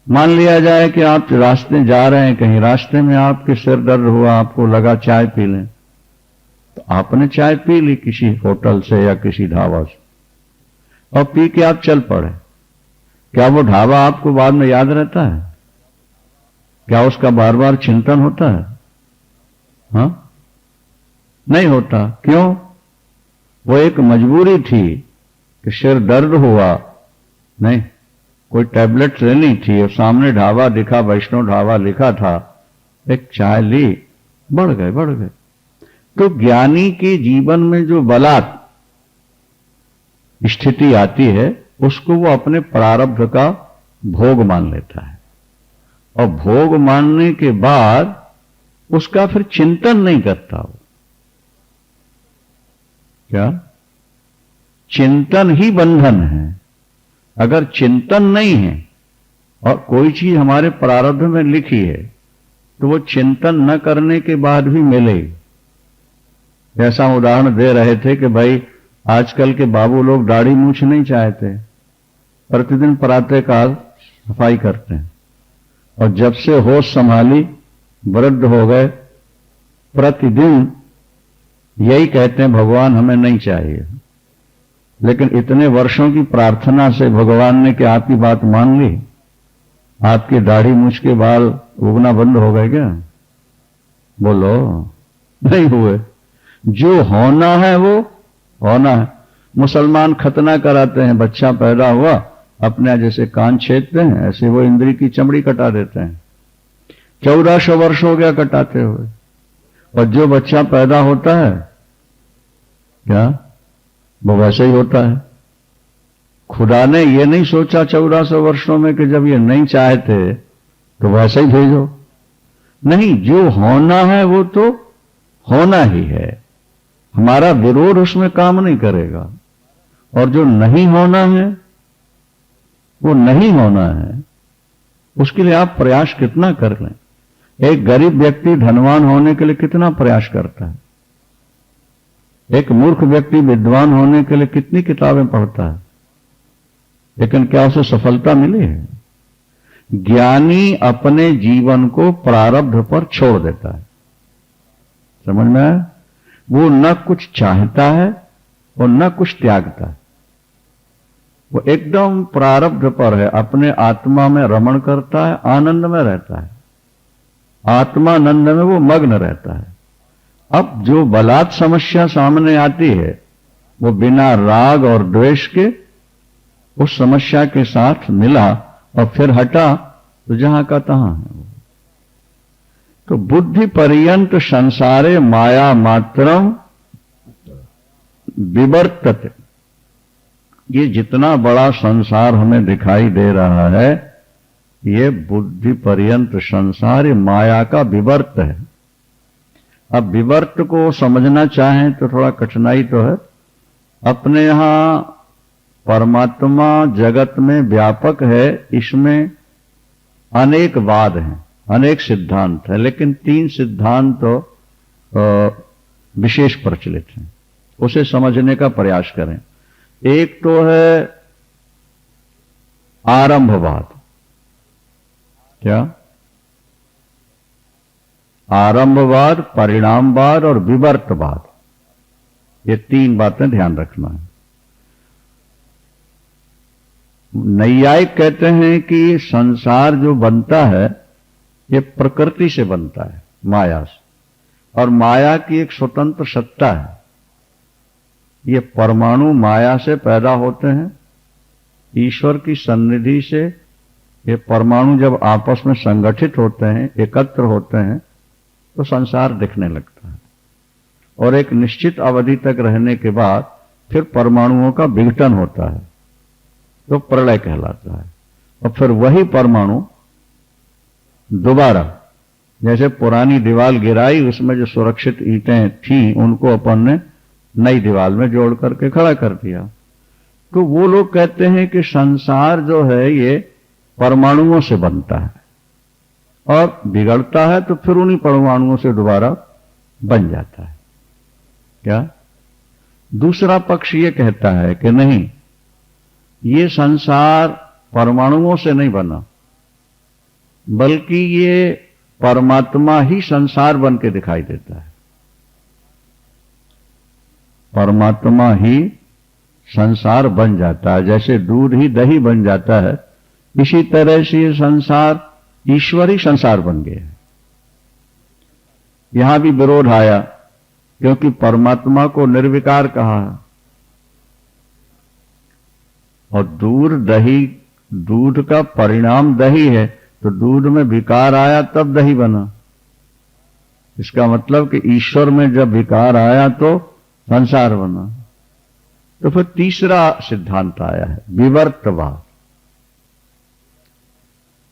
Speaker 1: मान लिया जाए कि आप रास्ते जा रहे हैं, कहीं रास्ते में आपके सिर दर्द हुआ, आपको लगा चाय पी लें, तो आपने चाय पी ली किसी होटल से या किसी ढाबा से, और पी के आप चल पड़े। क्या वो ढाबा आपको बाद में याद रहता है? क्या उसका बार बार चिंतन होता है? हाँ, नहीं होता। क्यों? वो एक मजबूरी थी कि सिर दर्द हुआ, नहीं, कोई टैबलेट लेनी थी और सामने ढाबा दिखा, वैष्णव ढाबा लिखा था, एक चाय ली, बढ़ गए। तो ज्ञानी के जीवन में जो बलात् स्थिति आती है उसको वो अपने प्रारब्ध का भोग मान लेता है, और भोग मानने के बाद उसका फिर चिंतन नहीं करता वो। क्या? चिंतन ही बंधन है। अगर चिंतन नहीं है और कोई चीज हमारे प्रारब्ध में लिखी है तो वो चिंतन न करने के बाद भी मिलेगी। ऐसा उदाहरण दे रहे थे कि भाई आजकल के बाबू लोग दाढ़ी मूछ नहीं चाहते, प्रतिदिन प्रातःकाल सफाई करते हैं, और जब से होश संभाली वृद्ध हो गए, प्रतिदिन यही कहते हैं भगवान हमें नहीं चाहिए। लेकिन इतने वर्षों की प्रार्थना से भगवान ने क्या आपकी बात मान ली? आपकी दाढ़ी मूछ के बाल उगना बंद हो गए क्या? बोलो, नहीं हुए। जो होना है वो होना है। मुसलमान खतना कराते हैं, बच्चा पैदा हुआ, अपने जैसे कान छेदते हैं ऐसे वो इंद्री की चमड़ी कटा देते हैं। 1400 वर्ष हो गया कटाते हुए, और जो बच्चा पैदा होता है क्या वो वैसे ही होता है। खुदा ने ये नहीं सोचा 1400 वर्षों में कि जब ये नहीं चाहते तो वैसे ही भेजो। नहीं, जो होना है वो तो होना ही है, हमारा विरोध उसमें काम नहीं करेगा। और जो नहीं होना है वो नहीं होना है, उसके लिए आप प्रयास कितना कर लें। एक गरीब व्यक्ति धनवान होने के लिए कितना प्रयास करता है, एक मूर्ख व्यक्ति विद्वान होने के लिए कितनी किताबें पढ़ता है, लेकिन क्या उसे सफलता मिली है? ज्ञानी अपने जीवन को प्रारब्ध पर छोड़ देता है। समझ में आया? वो न कुछ चाहता है और न कुछ त्यागता है, वो एकदम प्रारब्ध पर है, अपने आत्मा में रमण करता है, आनंद में रहता है, आत्मानंद में वो मग्न रहता है। अब जो बलात् समस्या सामने आती है वो बिना राग और द्वेष के उस समस्या के साथ मिला और फिर हटा तो जहां का तहां है। तो बुद्धि पर्यंत संसारे माया मात्रम विवर्तते। ये जितना बड़ा संसार हमें दिखाई दे रहा है, ये बुद्धि पर्यंत संसार ये माया का विवर्त है। अब विवर्त को समझना चाहें तो थोड़ा कठिनाई तो है। अपने यहां परमात्मा जगत में व्यापक है, इसमें अनेक वाद हैं, अनेक सिद्धांत है, लेकिन 3 सिद्धांत तो विशेष प्रचलित हैं। उसे समझने का प्रयास करें। एक तो है आरंभवाद। क्या? आरंभवाद, परिणामवाद और विवर्तवाद, ये 3 बातें ध्यान रखना है। नैयायिक कहते हैं कि संसार जो बनता है ये प्रकृति से बनता है, माया से, और माया की एक स्वतंत्र सत्ता है। ये परमाणु माया से पैदा होते हैं ईश्वर की सन्निधि से ये परमाणु जब आपस में संगठित होते हैं, एकत्र होते हैं, तो संसार दिखने लगता है। और एक निश्चित अवधि तक रहने के बाद फिर परमाणुओं का विघटन होता है, तो प्रलय कहलाता है। और फिर वही परमाणु दोबारा, जैसे पुरानी दीवार गिराई, उसमें जो सुरक्षित ईंटें थीं उनको अपन ने नई दीवार में जोड़ करके खड़ा कर दिया। तो वो लोग कहते हैं कि संसार जो है ये परमाणुओं से बनता है और बिगड़ता है तो फिर उन्हीं परमाणुओं से दोबारा बन जाता है। क्या? दूसरा पक्ष ये कहता है कि नहीं, ये संसार परमाणुओं से नहीं बना, बल्कि ये परमात्मा ही संसार बन के दिखाई देता है। परमात्मा ही संसार बन जाता है। जैसे दूध ही दही बन जाता है, इसी तरह से ये संसार, ईश्वर ही संसार बन गया है। यहां भी विरोध आया, क्योंकि परमात्मा को निर्विकार कहा है और दूध का परिणाम दही है, तो दूध में विकार आया तब दही बना। इसका मतलब कि ईश्वर में जब विकार आया तो संसार बना। तो फिर तीसरा सिद्धांत आया है, विवर्तवाद।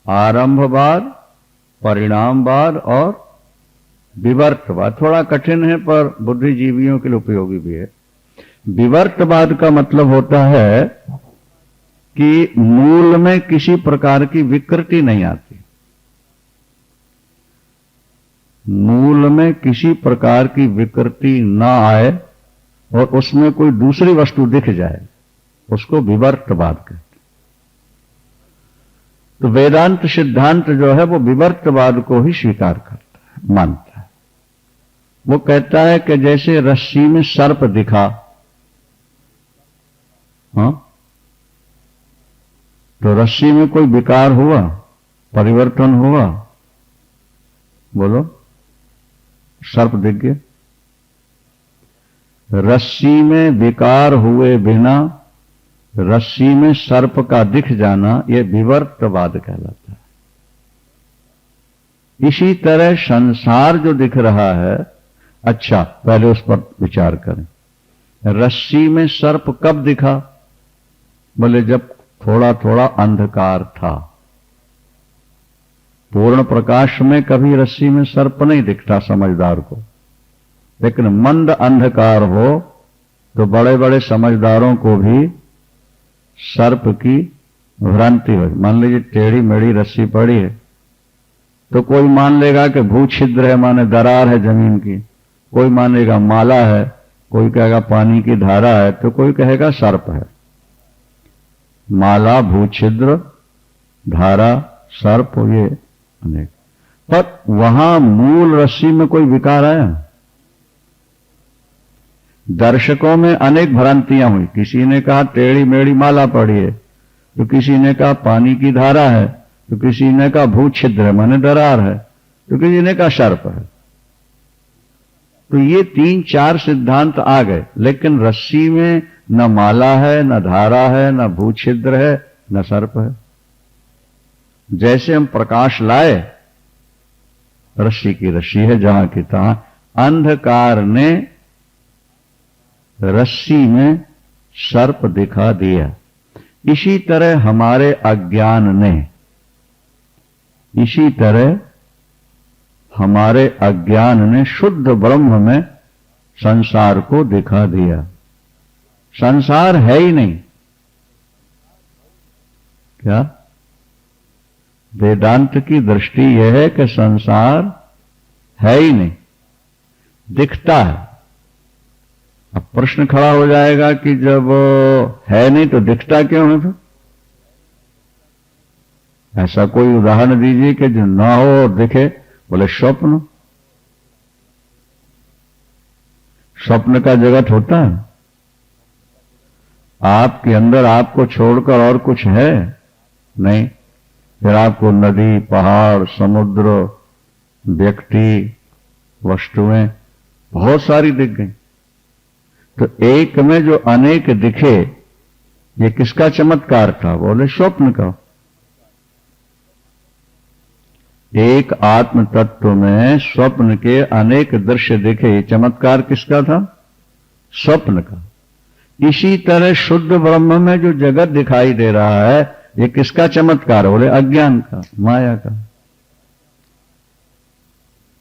Speaker 1: आरंभवाद, परिणामवाद और विवर्तवाद। थोड़ा कठिन है पर बुद्धिजीवियों के लिए उपयोगी भी है। विवर्तवाद का मतलब होता है कि मूल में किसी प्रकार की विकृति नहीं आती। मूल में किसी प्रकार की विकृति ना आए और उसमें कोई दूसरी वस्तु दिख जाए, उसको विवर्तवाद कहते हैं। तो वेदांत सिद्धांत जो है वो विवर्तवाद को ही स्वीकार करता है, मानता है। वो कहता है कि जैसे रस्सी में सर्प दिखा, हाँ, तो रस्सी में कोई विकार हुआ, परिवर्तन हुआ? बोलो, सर्प दिख गया। रस्सी में विकार हुए बिना रस्सी में सर्प का दिख जाना, यह विवर्तवाद कहलाता है। इसी तरह संसार जो दिख रहा है, अच्छा पहले उस पर विचार करें। रस्सी में सर्प कब दिखा? बोले जब थोड़ा थोड़ा अंधकार था। पूर्ण प्रकाश में कभी रस्सी में सर्प नहीं दिखता समझदार को, लेकिन मंद अंधकार हो तो बड़े बड़े समझदारों को भी सर्प की भ्रांति हो। मान लीजिए टेढ़ी मेढ़ी रस्सी पड़ी है तो कोई मान लेगा कि भू छिद्र है, माने दरार है जमीन की, कोई मानेगा माला है, कोई कहेगा पानी की धारा है, तो कोई कहेगा सर्प है। माला, भूछिद्र, धारा, सर्प, ये अनेक। पर वहां मूल रस्सी में कोई विकार आया? दर्शकों में अनेक भ्रांतियां हुई। किसी ने कहा टेढ़ी मेढ़ी माला पड़ी है, तो किसी ने कहा पानी की धारा है, तो किसी ने कहा भूछिद्र है माने दरार है, तो किसी ने कहा सर्प है। तो ये 3-4 सिद्धांत आ गए, लेकिन रस्सी में न माला है, न धारा है, न भूछिद्र है, न सर्प है। जैसे हम प्रकाश लाए, रस्सी की रस्सी है जहां की तहां, अंधकार ने रस्सी में सर्प दिखा दिया। इसी तरह हमारे अज्ञान ने, इसी तरह हमारे अज्ञान ने शुद्ध ब्रह्म में संसार को दिखा दिया। संसार है ही नहीं। क्या? वेदांत की दृष्टि यह है कि संसार है ही नहीं, दिखता है। अब प्रश्न खड़ा हो जाएगा कि जब है नहीं तो दिखता क्यों है? फिर ऐसा कोई उदाहरण दीजिए कि जो ना हो और दिखे। बोले स्वप्न। स्वप्न का जगत होता है? आपके अंदर आपको छोड़कर और कुछ है नहीं। फिर आपको नदी, पहाड़, समुद्र, व्यक्ति, वस्तुएं बहुत सारी दिख गई। तो एक में जो अनेक दिखे ये किसका चमत्कार था? बोले स्वप्न का। एक आत्म तत्व में स्वप्न के अनेक दृश्य दिखे, ये चमत्कार किसका था? स्वप्न का। इसी तरह शुद्ध ब्रह्म में जो जगत दिखाई दे रहा है, ये किसका चमत्कार? बोले अज्ञान का, माया का।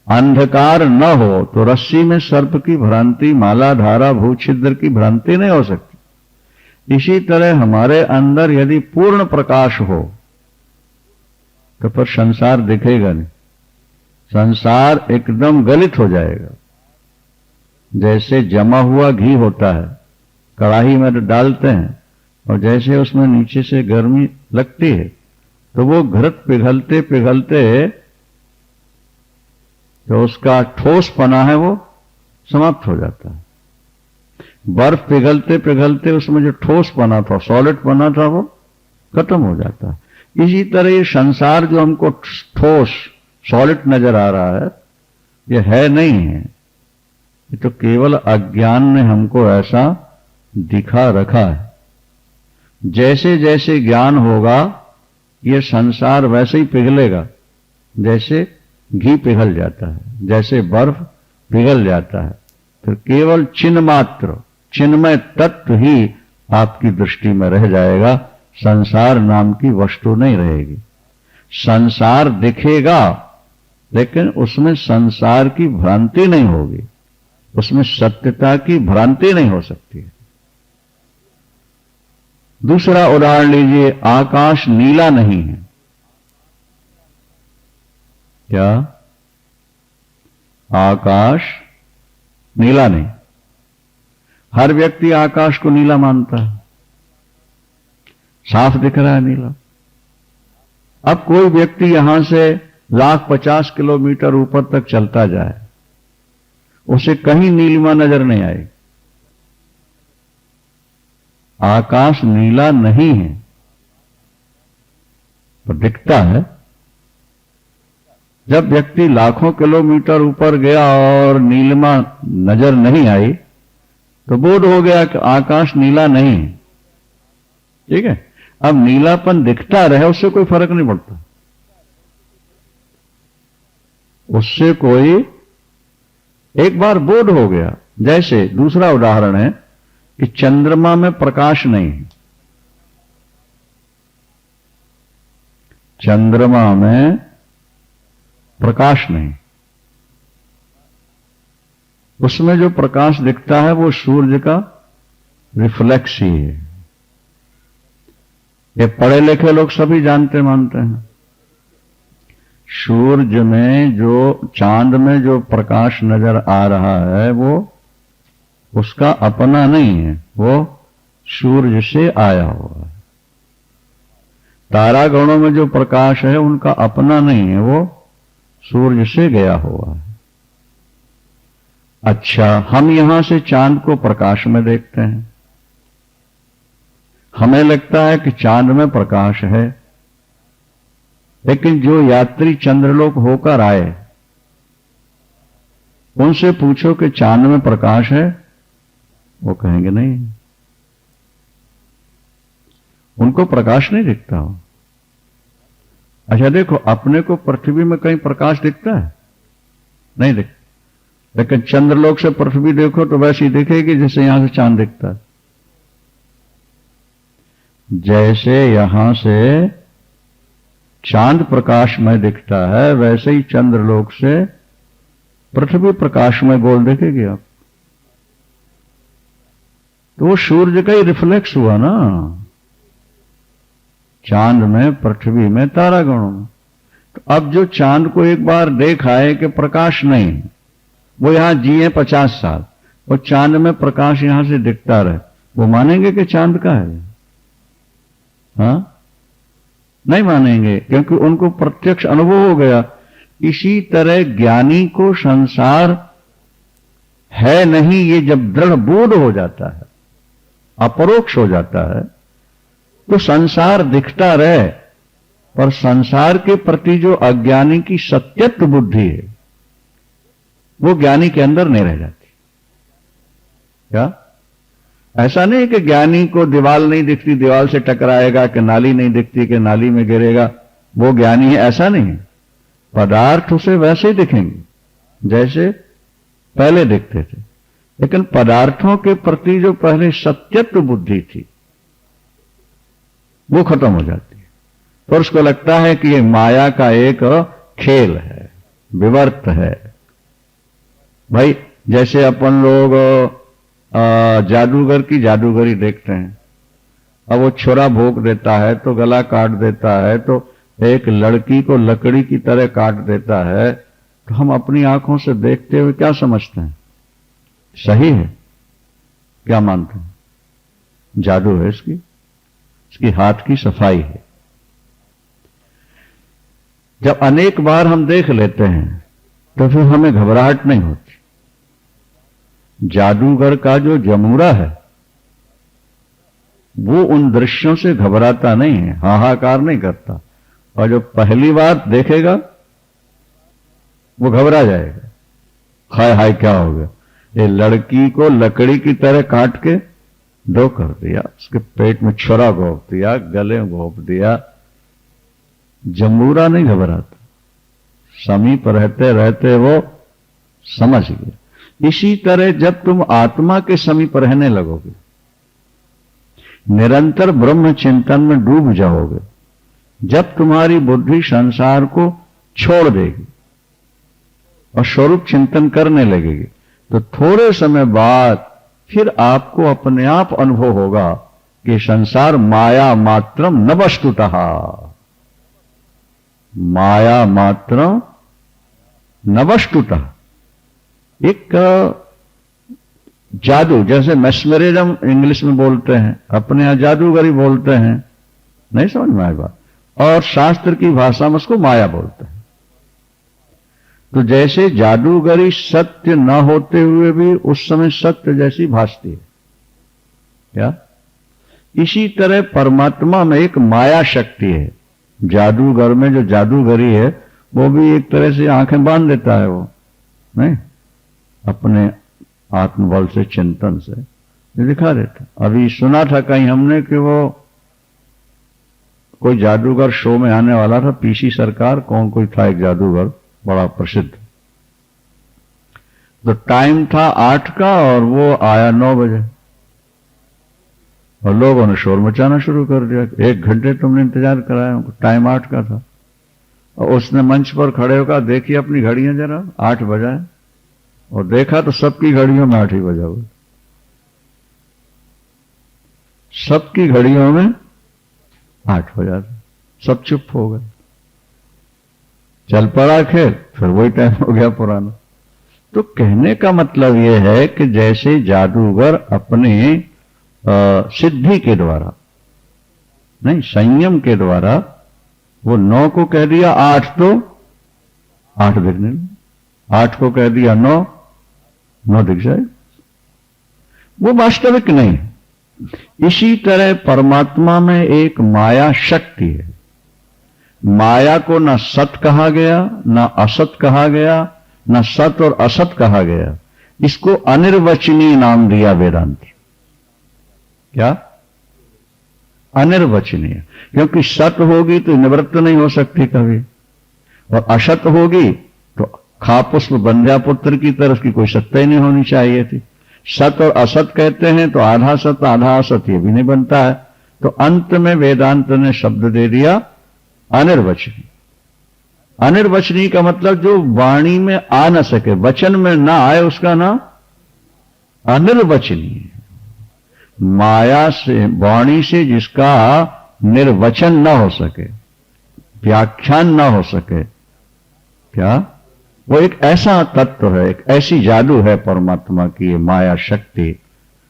Speaker 1: अंधकार न हो तो रस्सी में सर्प की भ्रांति, माला धारा भू छिद्र की भ्रांति नहीं हो सकती। इसी तरह हमारे अंदर यदि पूर्ण प्रकाश हो तो फिर संसार दिखेगा नहीं, संसार एकदम गलित हो जाएगा। जैसे जमा हुआ घी होता है, कढ़ाई में डालते हैं और जैसे उसमें नीचे से गर्मी लगती है तो वो घृत पिघलते पिघलते जो उसका ठोस पना है वो समाप्त हो जाता है। बर्फ पिघलते पिघलते उसमें जो ठोस पना था, सॉलिड पना था, वो खत्म हो जाता है। इसी तरह ये संसार जो हमको ठोस सॉलिड नजर आ रहा है, ये है नहीं है, ये तो केवल अज्ञान ने हमको ऐसा दिखा रखा है। जैसे जैसे ज्ञान होगा ये संसार वैसे ही पिघलेगा, जैसे घी पिघल जाता है, जैसे बर्फ पिघल जाता है। फिर केवल चिन्ह मात्र, चिन्मय तत्व ही आपकी दृष्टि में रह जाएगा, संसार नाम की वस्तु नहीं रहेगी। संसार दिखेगा लेकिन उसमें संसार की भ्रांति नहीं होगी, उसमें सत्यता की भ्रांति नहीं हो सकती है। दूसरा उदाहरण लीजिए, आकाश नीला नहीं है। क्या? आकाश नीला नहीं। हर व्यक्ति आकाश को नीला मानता है, साफ दिख रहा है नीला। अब कोई व्यक्ति यहां से 150 किलोमीटर ऊपर तक चलता जाए, उसे कहीं नीलिमा नजर नहीं आई। आकाश नीला नहीं है, तो दिखता है। जब व्यक्ति लाखों किलोमीटर ऊपर गया और नीलिमा नजर नहीं आई तो बोध हो गया कि आकाश नीला नहीं है। ठीक है, अब नीलापन दिखता रहे उससे कोई फर्क नहीं पड़ता, उससे कोई एक बार बोध हो गया। जैसे दूसरा उदाहरण है कि चंद्रमा में प्रकाश नहीं है। चंद्रमा में प्रकाश नहीं, उसमें जो प्रकाश दिखता है वो सूर्य का रिफ्लेक्स ही है। ये पढ़े लिखे लोग सभी जानते मानते हैं। सूर्य में जो, चांद में जो प्रकाश नजर आ रहा है वो उसका अपना नहीं है, वो सूर्य से आया हुआ है। तारागणों में जो प्रकाश है उनका अपना नहीं है, वो सूर्य से गया हुआ है। अच्छा, हम यहां से चांद को प्रकाश में देखते हैं, हमें लगता है कि चांद में प्रकाश है, लेकिन जो यात्री चंद्रलोक होकर आए उनसे पूछो कि चांद में प्रकाश है, वो कहेंगे नहीं, उनको प्रकाश नहीं दिखता हो। अच्छा देखो, अपने को पृथ्वी में कहीं प्रकाश दिखता है? नहीं दिखता, लेकिन चंद्रलोक से पृथ्वी देखो तो वैसी ही दिखेगी जैसे यहां से चांद दिखता है। जैसे यहां से चांद प्रकाश में दिखता है, वैसे ही चंद्रलोक से पृथ्वी प्रकाश में गोल दिखेगी आप। तो वो सूर्य का ही रिफ्लेक्स हुआ ना, चांद में, पृथ्वी में, तारागणों में। तो अब जो चांद को एक बार देखा है कि प्रकाश नहीं, वो यहां जिए 50 साल और चांद में प्रकाश यहां से दिखता रहे, वो मानेंगे कि चांद का है? हाँ, नहीं मानेंगे, क्योंकि उनको प्रत्यक्ष अनुभव हो गया। इसी तरह ज्ञानी को संसार है नहीं, ये जब दृढ़ बोध हो जाता है, अपरोक्ष हो जाता है, तो संसार दिखता रहे, पर संसार के प्रति जो अज्ञानी की सत्यत्व बुद्धि है वो ज्ञानी के अंदर नहीं रह जाती। क्या? ऐसा नहीं कि ज्ञानी को दीवार नहीं दिखती, दीवार से टकराएगा, कि नाली नहीं दिखती कि नाली में गिरेगा, वो ज्ञानी है, ऐसा नहीं है। पदार्थ उसे वैसे ही दिखेंगे जैसे पहले दिखते थे, लेकिन पदार्थों के प्रति जो पहले सत्यत्व बुद्धि थी वो खत्म हो जाती है। तो उसको लगता है कि ये माया का एक खेल है, विवर्त है। भाई जैसे अपन लोग जादूगर की जादूगरी देखते हैं, अब वो छुरा भोंक देता है तो गला काट देता है, तो एक लड़की को लकड़ी की तरह काट देता है, तो हम अपनी आंखों से देखते हुए क्या समझते हैं? सही है? क्या मानते हैं? जादू है इसकी हाथ की सफाई है। जब अनेक बार हम देख लेते हैं तो फिर हमें घबराहट नहीं होती। जादूगर का जो जमूरा है वो उन दृश्यों से घबराता नहीं है, हाहाकार नहीं करता, और जो पहली बार देखेगा वो घबरा जाएगा, हाय हाय क्या हो गया, ये लड़की को लकड़ी की तरह काट के दो कर दिया, उसके पेट में छुरा घोंप दिया, गले में घोंप दिया। जमूरा नहीं घबराता, समीप रहते रहते वो समझ गया। इसी तरह जब तुम आत्मा के समीप रहने लगोगे, निरंतर ब्रह्म चिंतन में डूब जाओगे, जब तुम्हारी बुद्धि संसार को छोड़ देगी और स्वरूप चिंतन करने लगेगी, तो थोड़े समय बाद फिर आपको अपने आप अनुभव होगा कि संसार माया मात्रम न वस्तुतः, माया मात्र न वस्तुतः। एक जादू, जैसे मैस्मरिज्म इंग्लिश में बोलते हैं, अपने यहां जादूगरी बोलते हैं, नहीं समझ में आए बात, और शास्त्र की भाषा में उसको माया बोलते हैं। तो जैसे जादूगरी सत्य न होते हुए भी उस समय सत्य जैसी भासती है क्या, इसी तरह परमात्मा में एक माया शक्ति है। जादूगर में जो जादूगरी है वो भी एक तरह से आंखें बांध देता है, वो नहीं, अपने आत्मबल से, चिंतन से दिखा देता। अभी सुना था कहीं हमने कि वो कोई जादूगर शो में आने वाला था, पीसी सरकार, कौन कोई था एक जादूगर बड़ा प्रसिद्ध, तो टाइम था 8 का और वो आया 9 बजे, और लोगों ने शोर मचाना शुरू कर दिया, 1 घंटे तुमने इंतजार कराया, टाइम 8 का था। और उसने मंच पर खड़े होकर देखी अपनी घड़ियां जरा, 8 बजा है, और देखा तो सबकी घड़ियों में 8 ही बजा हुआ, सबकी घड़ियों में 8 बजा, सब चुप हो गए, चल पड़ा खेल, फिर वही टाइम हो गया पुराना। तो कहने का मतलब यह है कि जैसे जादूगर अपने सिद्धि के द्वारा नहीं, संयम के द्वारा वो 9 को कह दिया 8, तो 8 दिखने लगे, 8 को कह दिया 9 दिख जाए, वो वास्तविक नहीं। इसी तरह परमात्मा में एक माया शक्ति है। माया को न सत कहा गया, न असत कहा गया, न सत और असत कहा गया, इसको अनिर्वचनीय नाम दिया वेदांत। क्या? अनिर्वचनीय, क्योंकि सत होगी तो निवृत्त नहीं हो सकती कभी, और असत होगी तो खापुष्प बंध्या पुत्र की तरह की कोई सत्ता ही नहीं होनी चाहिए थी। सत और असत कहते हैं तो आधा सत आधा असत, ये भी नहीं बनता है। तो अंत में वेदांत ने शब्द दे दिया अनिर्वचनीय। अनिर्वचनीय का मतलब जो वाणी में आ न सके, वचन में ना आए, उसका नाम अनिर्वचनीय। माया से, वाणी से जिसका निर्वचन ना हो सके, व्याख्यान ना हो सके, क्या वो एक ऐसा तत्व है, एक ऐसी जादू है परमात्मा की ये माया शक्ति।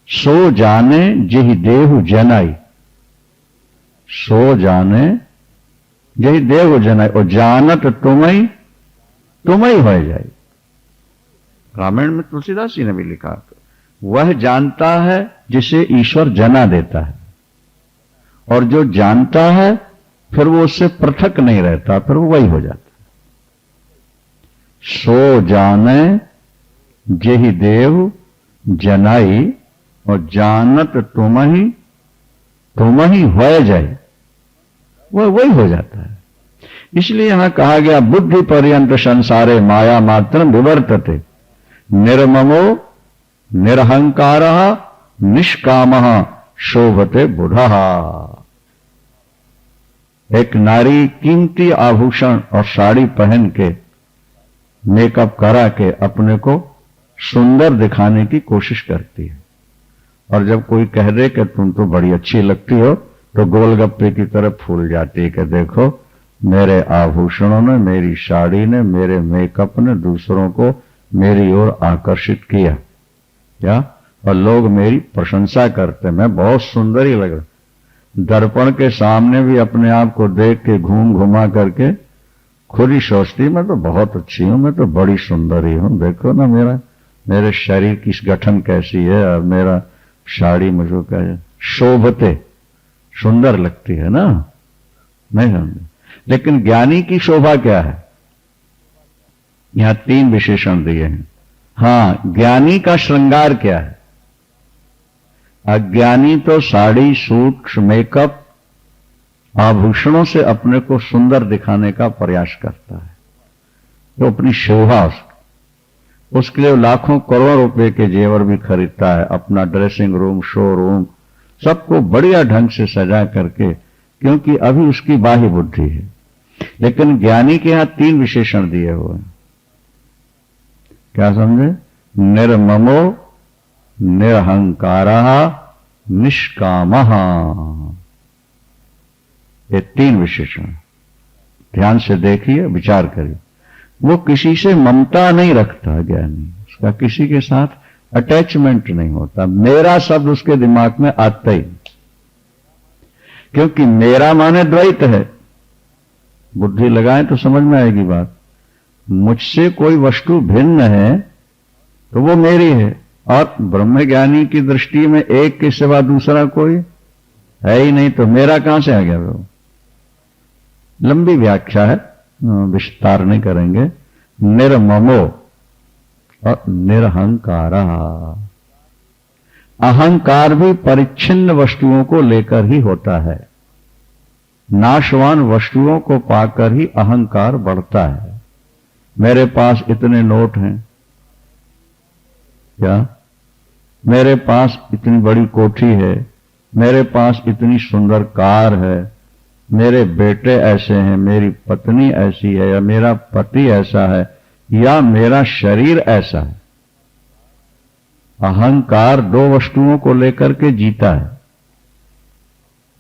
Speaker 1: सो जाने जेहि देहु जनाई, सो जाने जेहि देहु जनाई, और जानत तुम्हें तुम्हें हो जाए। रामायण में तुलसीदास जी ने भी लिखा, वह जानता है जिसे ईश्वर जना देता है, और जो जानता है फिर वो उससे पृथक नहीं रहता, फिर वो वही हो जाता है। सो जाने जेहि देव जनाई, और जानत तुम ही हो जाए, वो वही हो जाता है। इसलिए यहां कहा गया बुद्धि पर्यंत संसारे माया मात्र विवर्तते, निर्ममो निरहंकार निष्काम शोभते बुढ़ा। एक नारी कीमती आभूषण और साड़ी पहन के, मेकअप करा के अपने को सुंदर दिखाने की कोशिश करती है, और जब कोई कह दे कि तुम तो बड़ी अच्छी लगती हो, तो गोलगप्पे की तरफ फूल जाती है कि देखो मेरे आभूषणों ने, मेरी साड़ी ने, मेरे मेकअप ने दूसरों को मेरी ओर आकर्षित किया क्या, और लोग मेरी प्रशंसा करते, मैं बहुत सुंदर ही लग रहा। दर्पण के सामने भी अपने आप को देख के घूम घुमा करके खुद ही सोचती मैं तो बहुत अच्छी हूं, मैं तो बड़ी सुंदर ही हूं, देखो ना मेरे शरीर की गठन कैसी है, और मेरा साड़ी मुझको क्या शोभते, सुंदर लगती है ना, नहीं समझे। लेकिन ज्ञानी की शोभा क्या है, यहां 3 विशेषण दिए हैं। हां, ज्ञानी का श्रृंगार क्या है। अज्ञानी तो साड़ी, सूट, मेकअप, आभूषणों से अपने को सुंदर दिखाने का प्रयास करता है, तो अपनी शोभा उसके लिए लाखों करोड़ रुपए के जेवर भी खरीदता है, अपना ड्रेसिंग रूम, शोरूम सबको बढ़िया ढंग से सजा करके, क्योंकि अभी उसकी बाह्य बुद्धि है। लेकिन ज्ञानी के यहां 3 विशेषण दिए हुए हैं, क्या समझे, निर्ममो निरहंकार निष्काम, ये 3 विशेषण ध्यान से देखिए, विचार करिए। वो किसी से ममता नहीं रखता ज्ञानी, उसका किसी के साथ अटैचमेंट नहीं होता, मेरा शब्द उसके दिमाग में आता ही, क्योंकि मेरा माने द्वैत है। बुद्धि लगाएं तो समझ में आएगी बात। मुझसे कोई वस्तु भिन्न है तो वो मेरी है, और ब्रह्मज्ञानी की दृष्टि में एक के सिवा दूसरा कोई है ही नहीं, तो मेरा कहां से आ गया वो। लंबी व्याख्या है, विस्तार नहीं करेंगे। निर्ममो और निरहंकार, अहंकार भी परिच्छिन्न वस्तुओं को लेकर ही होता है, नाशवान वस्तुओं को पाकर ही अहंकार बढ़ता है। मेरे पास इतने नोट हैं क्या, मेरे पास इतनी बड़ी कोठी है, मेरे पास इतनी सुंदर कार है, मेरे बेटे ऐसे हैं, मेरी पत्नी ऐसी है, या मेरा पति ऐसा है, या मेरा शरीर ऐसा है। अहंकार 2 वस्तुओं को लेकर के जीता है।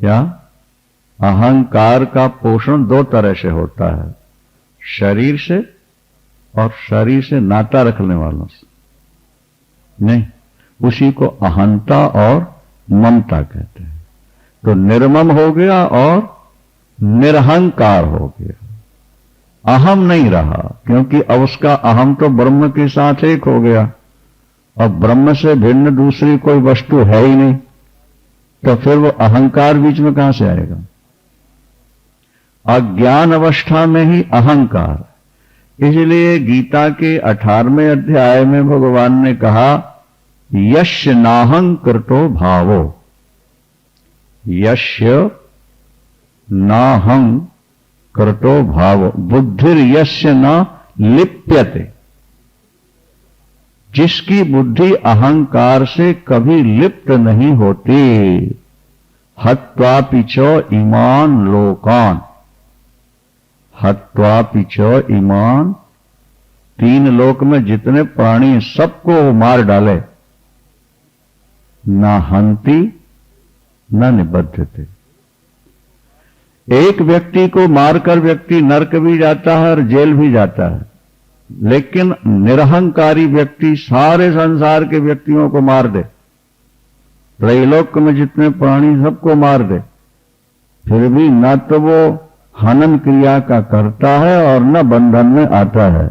Speaker 1: क्या, अहंकार का पोषण 2 तरह से होता है, शरीर से और शरीर से नाता रखने वालों से नहीं, उसी को अहंता और ममता कहते हैं। तो निर्मम हो गया और निरहंकार हो गया, अहम नहीं रहा, क्योंकि अब उसका अहम तो ब्रह्म के साथ एक हो गया, और ब्रह्म से भिन्न दूसरी कोई वस्तु है ही नहीं, तो फिर वो अहंकार बीच में कहां से आएगा। अज्ञान अवस्था में ही अहंकार, इसलिए गीता के 18वें अध्याय में भगवान ने कहा यस्य नाहंकृतो भावो, यस्य नाहं कृतो भाव बुद्धिर यस्य न लिप्यते, जिसकी बुद्धि अहंकार से कभी लिप्त नहीं होती। हत्वापि च इमान लोकान, हत्वापि च इमान, 3 लोक में जितने प्राणी सबको वो मार डाले, न हंति न निबद्धते। एक व्यक्ति को मारकर व्यक्ति नरक भी जाता है और जेल भी जाता है, लेकिन निरहंकारी व्यक्ति सारे संसार के व्यक्तियों को मार दे, त्रैलोक में जितने प्राणी सबको मार दे, फिर भी न तो वो हनन क्रिया का करता है और न बंधन में आता है।